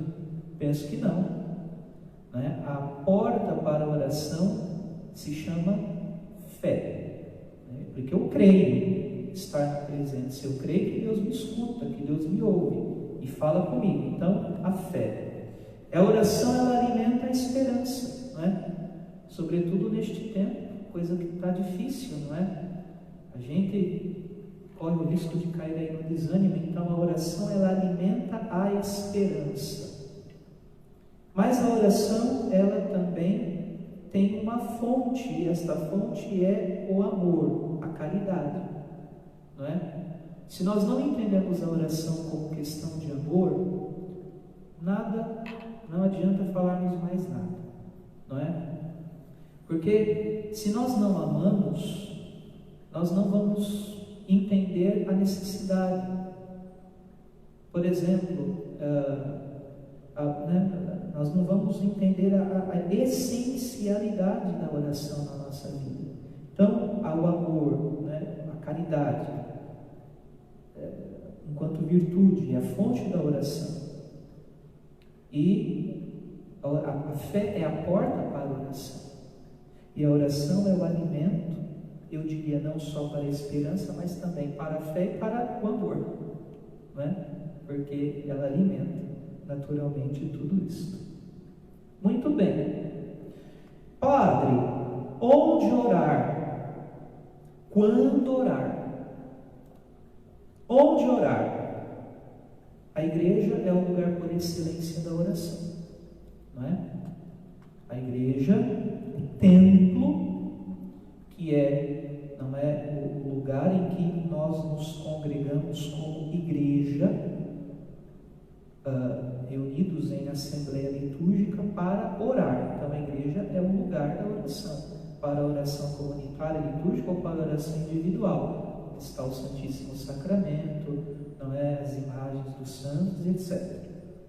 penso que não, né? A porta para a oração se chama fé, né? Porque eu creio estar na presença, eu creio que Deus me escuta, que Deus me ouve e fala comigo. Então, a fé. A oração, ela alimenta a esperança, não é? Sobretudo neste tempo, coisa que está difícil, não é? A gente corre o risco de cair aí no desânimo, então a oração, ela alimenta a esperança. Mas a oração, ela também tem uma fonte, e esta fonte é o amor, a caridade, não é? Se nós não entendemos a oração como questão de amor, não adianta falarmos mais nada, não é? Porque se nós não amamos, nós não vamos entender a necessidade. Por exemplo, nós não vamos entender a essencialidade da oração na nossa vida. Então, o amor, né, a caridade, enquanto virtude, é a fonte da oração. E a fé é a porta para a oração. E a oração é o alimento, eu diria, não só para a esperança, mas também para a fé e para o amor, não é? Porque ela alimenta naturalmente tudo isso. Muito bem. Padre, onde orar? Quando orar? Onde orar? A igreja é o lugar por excelência da oração, não é? A igreja, o templo, que não é o lugar em que nós nos congregamos como igreja, reunidos em assembleia litúrgica para orar. Então a igreja é o lugar da oração, para a oração comunitária litúrgica ou para a oração individual. Está o Santíssimo Sacramento, não é? As imagens dos santos, etc.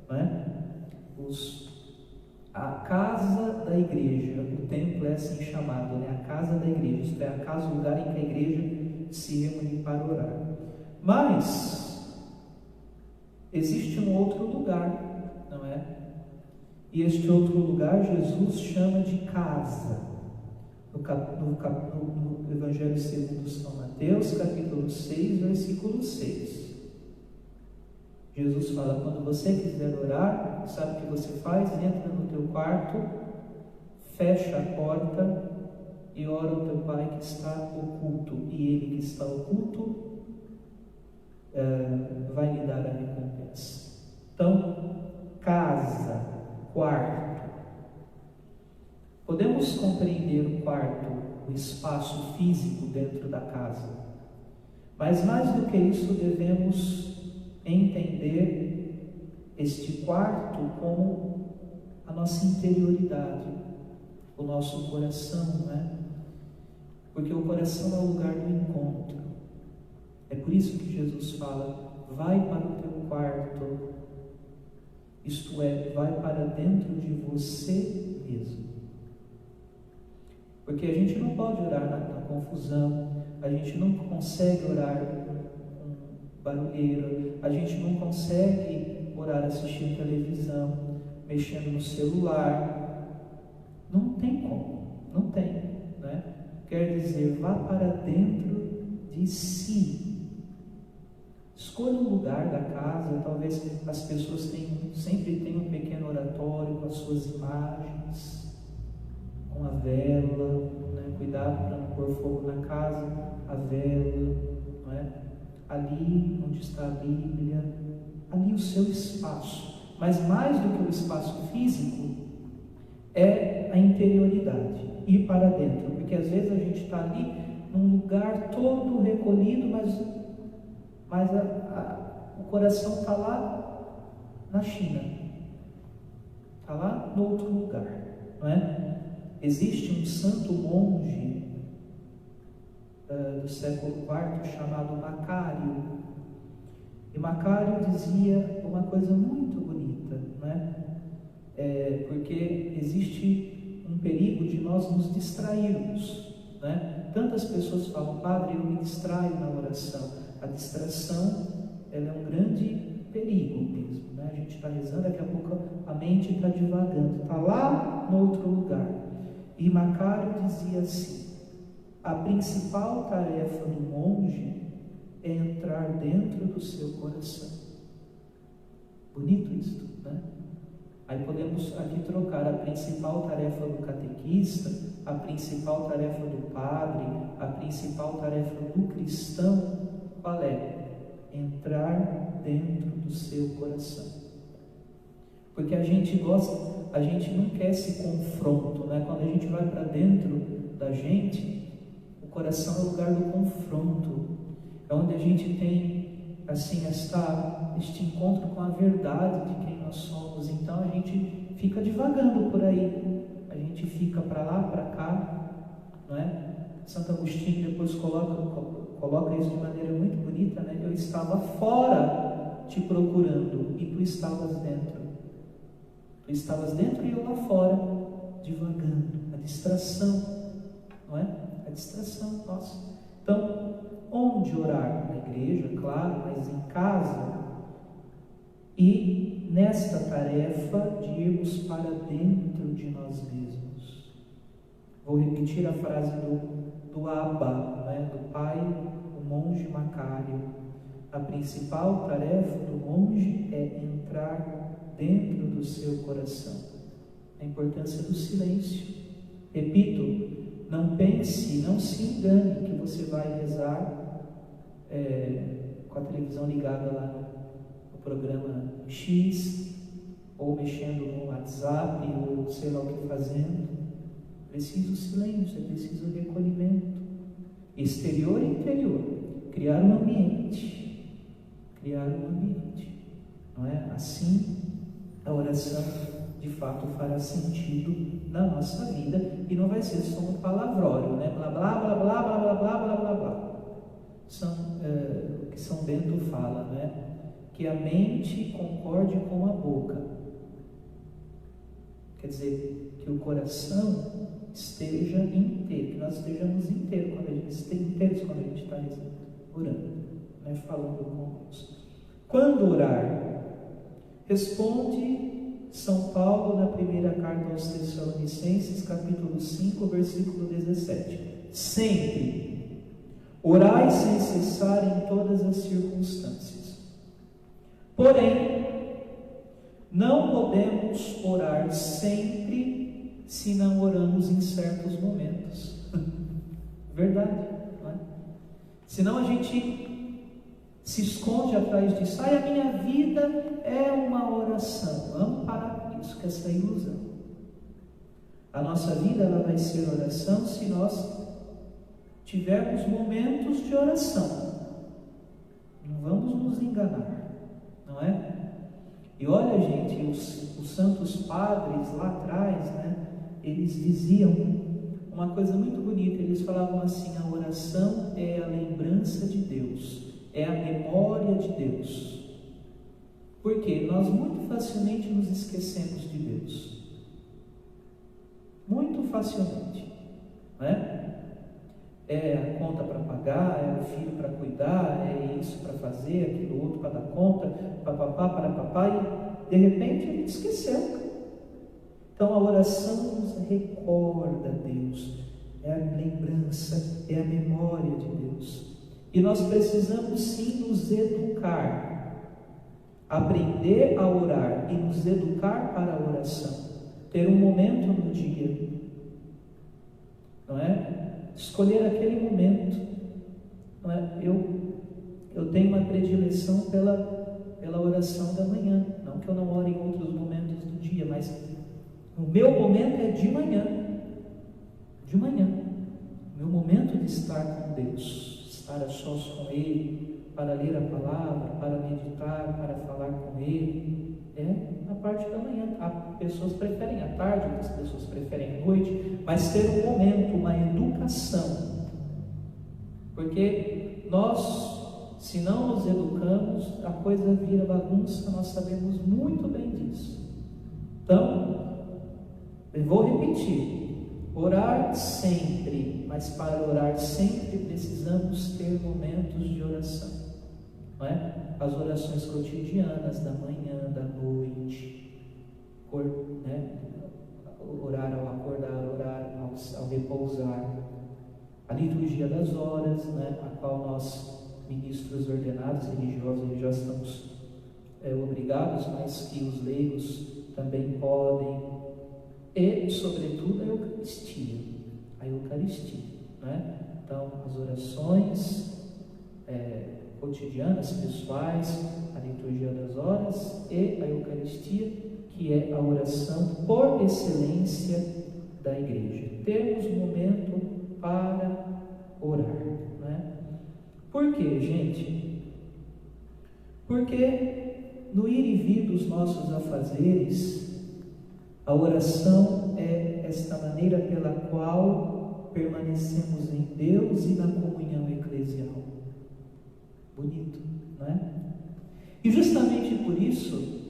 Não é? A casa da igreja, o templo é assim chamado, né? A casa da igreja, isto é, a casa, o lugar em que a igreja se reúne para orar. Mas existe um outro lugar, não é? E este outro lugar Jesus chama de casa. No Evangelho segundo São Mateus, capítulo 6, versículo 6. Jesus fala: quando você quiser orar, sabe o que você faz? Entra no teu quarto, fecha a porta e ora ao teu Pai que está oculto. E Ele que está oculto vai lhe dar a recompensa. Então, casa, quarto. Podemos compreender o quarto, o espaço físico dentro da casa, mas mais do que isso, devemos entender este quarto como a nossa interioridade, o nosso coração, né? Porque o coração é o lugar do encontro. É por isso que Jesus fala: vai para o teu quarto, isto é, vai para dentro de você mesmo. Porque a gente não pode orar na confusão, a gente não consegue orar com barulheira, a gente não consegue orar assistindo televisão, mexendo no celular. Não tem como, não tem, né? Quer dizer, vá para dentro de si. Escolha um lugar da casa. Talvez as pessoas sempre tenham um pequeno oratório com as suas imagens, com a vela, né? Cuidado para não pôr fogo na casa, a vela, não é? Ali onde está a Bíblia, ali o seu espaço. Mas mais do que o espaço físico, é a interioridade, ir para dentro, porque às vezes a gente está ali num lugar todo recolhido, mas o coração está lá na China, está lá no outro lugar, não é? Existe um santo monge do século IV chamado Macário, e Macário dizia uma coisa muito bonita, não é? Porque existe um perigo de nós nos distrairmos, né? Tantas pessoas falam: padre, eu me distraio na oração. A distração, ela é um grande perigo mesmo, né? A gente está rezando, daqui a pouco a mente está divagando, está lá no outro lugar. E Macário dizia assim: a principal tarefa do monge é entrar dentro do seu coração. Bonito isso, né? Aí podemos aqui trocar a principal tarefa do catequista, a principal tarefa do padre, a principal tarefa do cristão. Qual é? Entrar dentro do seu coração. Porque a gente não quer esse confronto, né? Quando a gente vai para dentro da gente, o coração é o lugar do confronto, é onde a gente tem, assim, este encontro com a verdade de quem nós somos. Então a gente fica divagando por aí, a gente fica para lá, para cá, não é? Santo Agostinho depois coloca isso de maneira muito bonita, né? Eu estava fora te procurando e tu estavas dentro. Tu estavas dentro e eu lá fora, divagando. A distração, não é? A distração nossa. Então, onde orar? Na igreja, claro, mas em casa. E nesta tarefa de irmos para dentro de nós mesmos. Vou repetir a frase do Abba, né? Do pai, o monge Macário. A principal tarefa do monge é entrar dentro do seu coração. A importância do silêncio. Repito, não pense, não se engane que você vai rezar com a televisão ligada lá no programa X, ou mexendo no WhatsApp, ou sei lá o que fazendo. Preciso silêncio, é preciso recolhimento. Exterior e interior. Criar um ambiente. Não é? Assim a oração de fato fará sentido na nossa vida e não vai ser só um palavrório, né? Blá blá blá blá blá blá blá blá blá blá. O que São Bento fala, né? Que a mente concorde com a boca. Quer dizer, que o coração esteja inteiro, que nós estejamos inteiros quando a gente está orando, né? Falando com Deus. Quando orar? Responde São Paulo na primeira carta aos Tessalonicenses, capítulo 5, versículo 17. Sempre orai sem cessar em todas as circunstâncias. Porém, não podemos orar sempre se não oramos em certos momentos. Verdade, não é? Senão a gente se esconde atrás disso. A minha vida é uma oração. Vamos parar com isso, com essa ilusão. A nossa vida ela vai ser oração se nós tivermos momentos de oração. Não vamos nos enganar, não é? E olha, gente, os santos padres lá atrás, né? Eles diziam uma coisa muito bonita. Eles falavam assim: a oração é a lembrança de Deus. É a memória de Deus. Porque nós muito facilmente nos esquecemos de Deus. Muito facilmente, não é? É a conta para pagar, é o filho para cuidar, é isso para fazer, aquilo outro para dar conta, papapá, parapapá, e de repente a gente esqueceu. Então a oração nos recorda Deus, é a lembrança, é a memória de Deus. E nós precisamos sim nos educar, aprender a orar e nos educar para a oração, ter um momento no dia, não é? Escolher aquele momento, não é? Eu tenho uma predileção pela oração da manhã, não que eu não ore em outros momentos do dia, mas o meu momento é de manhã, o meu momento de estar com Deus, estar a sós com Ele, para ler a palavra, para meditar, para falar com Ele, é na parte da manhã. Pessoas preferem à tarde, outras pessoas preferem à noite, mas ter um momento, uma educação, porque nós, se não nos educamos, a coisa vira bagunça, nós sabemos muito bem disso. Então, eu vou repetir: orar sempre, mas para orar sempre precisamos ter momentos de oração, não é? As orações cotidianas, da manhã, da noite, né? Orar ao acordar, orar ao repousar, a liturgia das horas, né? A qual nós, ministros ordenados, religiosos, já estamos obrigados, mas que os leigos também podem, e, sobretudo, a Eucaristia, né? Então, as orações cotidianas, pessoais, a liturgia das horas e a Eucaristia, que é a oração por excelência da Igreja. Temos um momento para orar, né? Por quê, gente? Porque no ir e vir dos nossos afazeres, a oração é esta maneira pela qual permanecemos em Deus e na comunhão eclesial. Bonito, não é? E justamente por isso,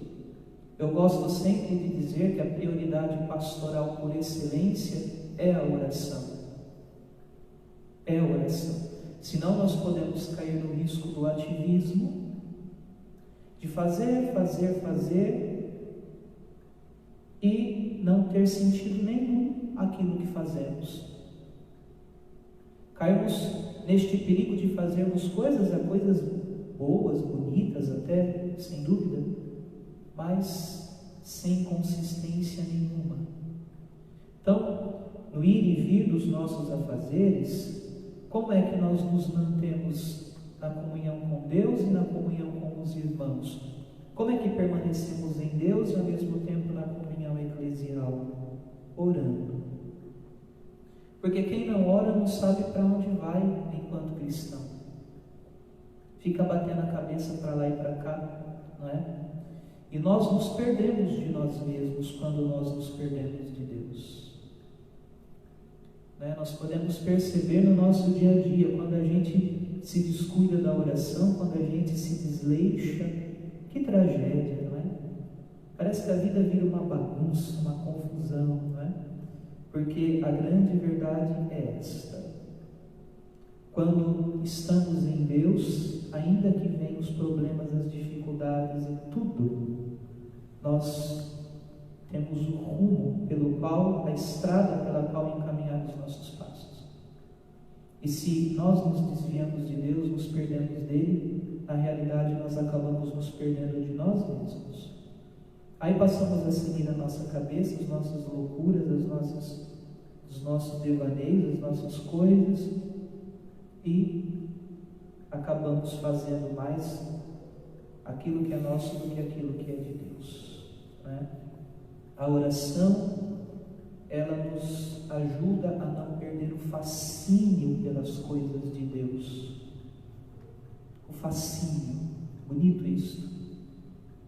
eu gosto sempre de dizer que a prioridade pastoral por excelência é a oração. É a oração. Senão nós podemos cair no risco do ativismo, de fazer e não ter sentido nenhum aquilo que fazemos. Caímos neste perigo de fazermos coisas boas, bonitas até, sem dúvida, mas sem consistência nenhuma. Então, no ir e vir dos nossos afazeres, como é que nós nos mantemos na comunhão com Deus e na comunhão com os irmãos? Como é que permanecemos em Deus e ao mesmo tempo na comunhão eclesial? Orando. Porque quem não ora não sabe para onde vai enquanto cristão. Fica batendo a cabeça para lá e para cá, não é? E nós nos perdemos de nós mesmos quando nós nos perdemos de Deus. Né? Nós podemos perceber no nosso dia a dia, quando a gente se descuida da oração, quando a gente se desleixa, que tragédia, não é? Parece que a vida vira uma bagunça, uma confusão, não é? Porque a grande verdade é esta: quando estamos em Deus, ainda que venham os problemas, as dificuldades e tudo, nós temos o rumo a estrada pela qual encaminhar os nossos passos. E se nós nos desviamos de Deus, nos perdemos dele, na realidade nós acabamos nos perdendo de nós mesmos. Aí passamos a seguir a nossa cabeça, as nossas loucuras, os nossos devaneios, as nossas coisas, e acabamos fazendo mais aquilo que é nosso do que aquilo que é de Deus, né? A oração, ela nos ajuda a não perder o fascínio pelas coisas de Deus. O fascínio, bonito isso,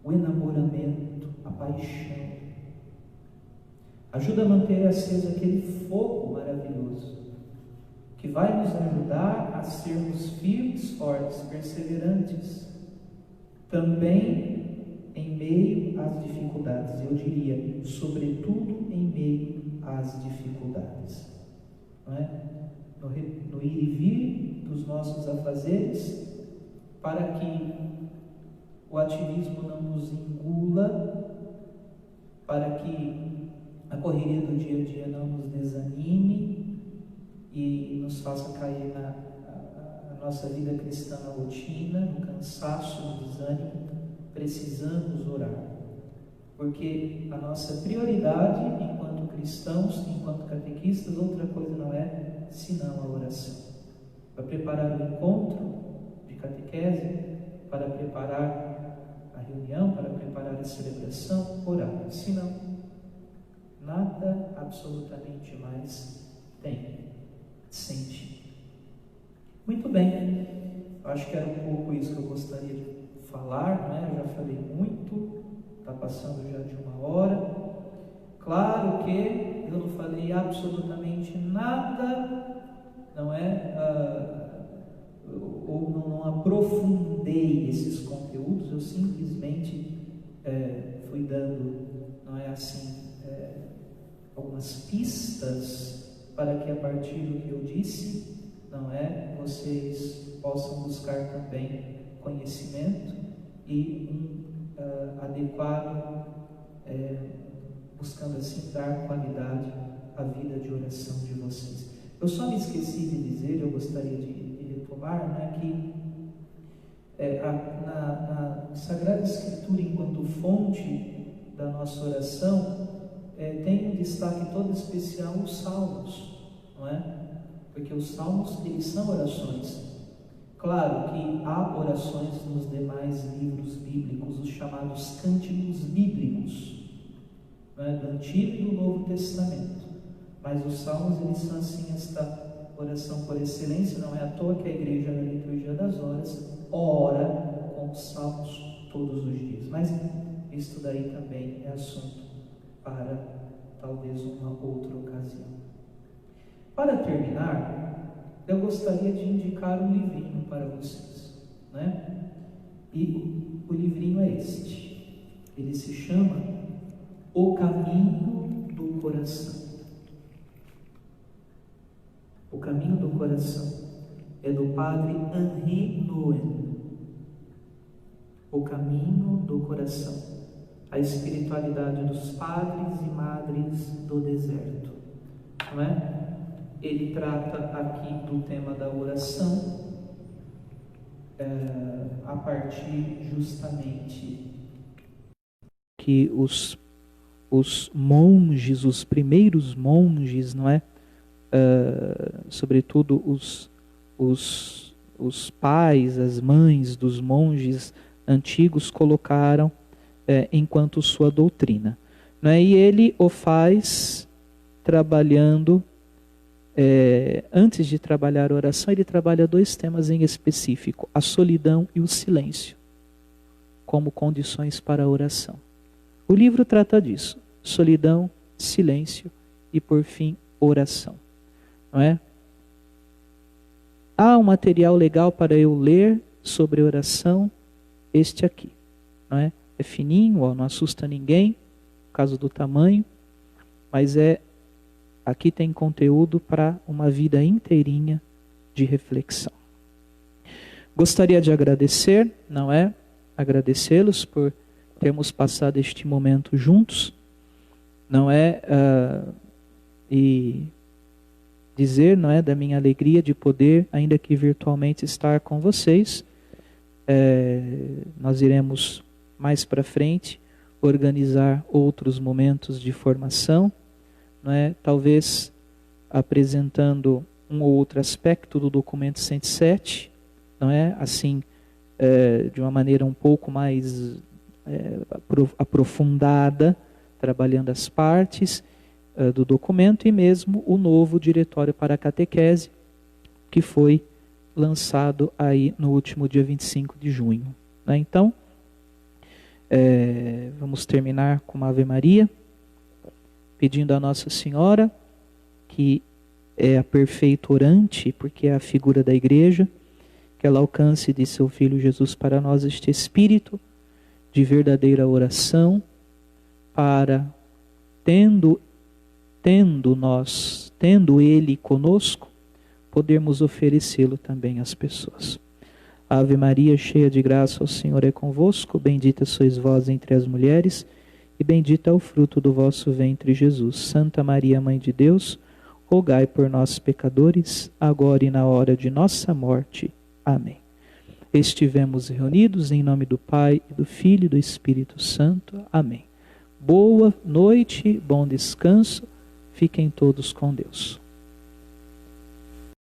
o enamoramento, a paixão. Ajuda a manter aceso aquele fogo maravilhoso, que vai nos ajudar a sermos firmes, fortes, perseverantes, também em meio às dificuldades. Eu diria, sobretudo em meio às dificuldades, não é? No ir e vir dos nossos afazeres, para que o ativismo não nos engula, para que a correria do dia a dia não nos desanime e nos faça cair na nossa vida cristã na rotina, no cansaço, no desânimo. Precisamos orar, porque a nossa prioridade enquanto cristãos, enquanto catequistas, outra coisa não é senão a oração. Para preparar o encontro de catequese, para preparar a reunião, para preparar a celebração, orar. Senão, nada absolutamente mais tem sentido. Muito bem, acho que era um pouco isso que eu gostaria de falar, né? Eu já falei muito, está passando já de 1 hora. Claro que eu não falei absolutamente nada, não é? Ou não aprofundei esses conteúdos, eu simplesmente fui dando, não é assim, algumas pistas para que a partir do que eu disse, não é, vocês possam buscar também conhecimento e adequado, buscando assim dar qualidade à vida de oração de vocês. Eu só me esqueci de dizer, eu gostaria de retomar, né, que Sagrada Escritura, enquanto fonte da nossa oração, tem um destaque todo especial os Salmos, não é? Porque os Salmos, eles são orações. Claro que há orações nos demais livros bíblicos, os chamados cânticos bíblicos, não é? Do Antigo e do Novo Testamento. Mas os Salmos, eles são assim, esta oração por excelência. Não é à toa que a igreja, na liturgia das horas, ora com os Salmos todos os dias. Mas isso daí também é assunto para talvez uma outra ocasião. Para terminar, eu gostaria de indicar um livrinho para vocês, né? E o livrinho é este. Ele se chama O Caminho do Coração. O Caminho do Coração é do padre Henri Nouwen. O Caminho do Coração, a espiritualidade dos padres e madres do deserto, não é? Ele trata aqui do tema da oração, a partir justamente que os monges, os primeiros monges, não é? Sobretudo os pais, as mães dos monges antigos colocaram enquanto sua doutrina, não é? E ele o faz trabalhando, antes de trabalhar a oração, ele trabalha dois temas em específico: a solidão e o silêncio, como condições para a oração. O livro trata disso: solidão, silêncio e, por fim, oração, não é? Há um material legal para eu ler sobre oração, este aqui, não é? É fininho, ó, não assusta ninguém, por causa do tamanho, mas aqui tem conteúdo para uma vida inteirinha de reflexão. Gostaria de agradecer, não é? Agradecê-los por termos passado este momento juntos, não é? E dizer, não é, da minha alegria de poder, ainda que virtualmente, estar com vocês. Nós iremos mais para frente organizar outros momentos de formação, não é? Talvez apresentando um ou outro aspecto do documento 107, não é? Assim, de uma maneira um pouco mais aprofundada, trabalhando as partes do documento, e mesmo o novo Diretório para a Catequese, que foi lançado aí no último dia 25 de junho. Né? Então, vamos terminar com uma Ave Maria, pedindo a Nossa Senhora, que é a perfeita orante, porque é a figura da igreja, que ela alcance de seu Filho Jesus para nós este espírito de verdadeira oração, para, tendo Ele conosco, podermos oferecê-lo também às pessoas. Ave Maria, cheia de graça, o Senhor é convosco, bendita sois vós entre as mulheres, e bendito é o fruto do vosso ventre, Jesus. Santa Maria, Mãe de Deus, rogai por nós, pecadores, agora e na hora de nossa morte. Amém. Estivemos reunidos em nome do Pai, e do Filho e do Espírito Santo. Amém. Boa noite, bom descanso, fiquem todos com Deus.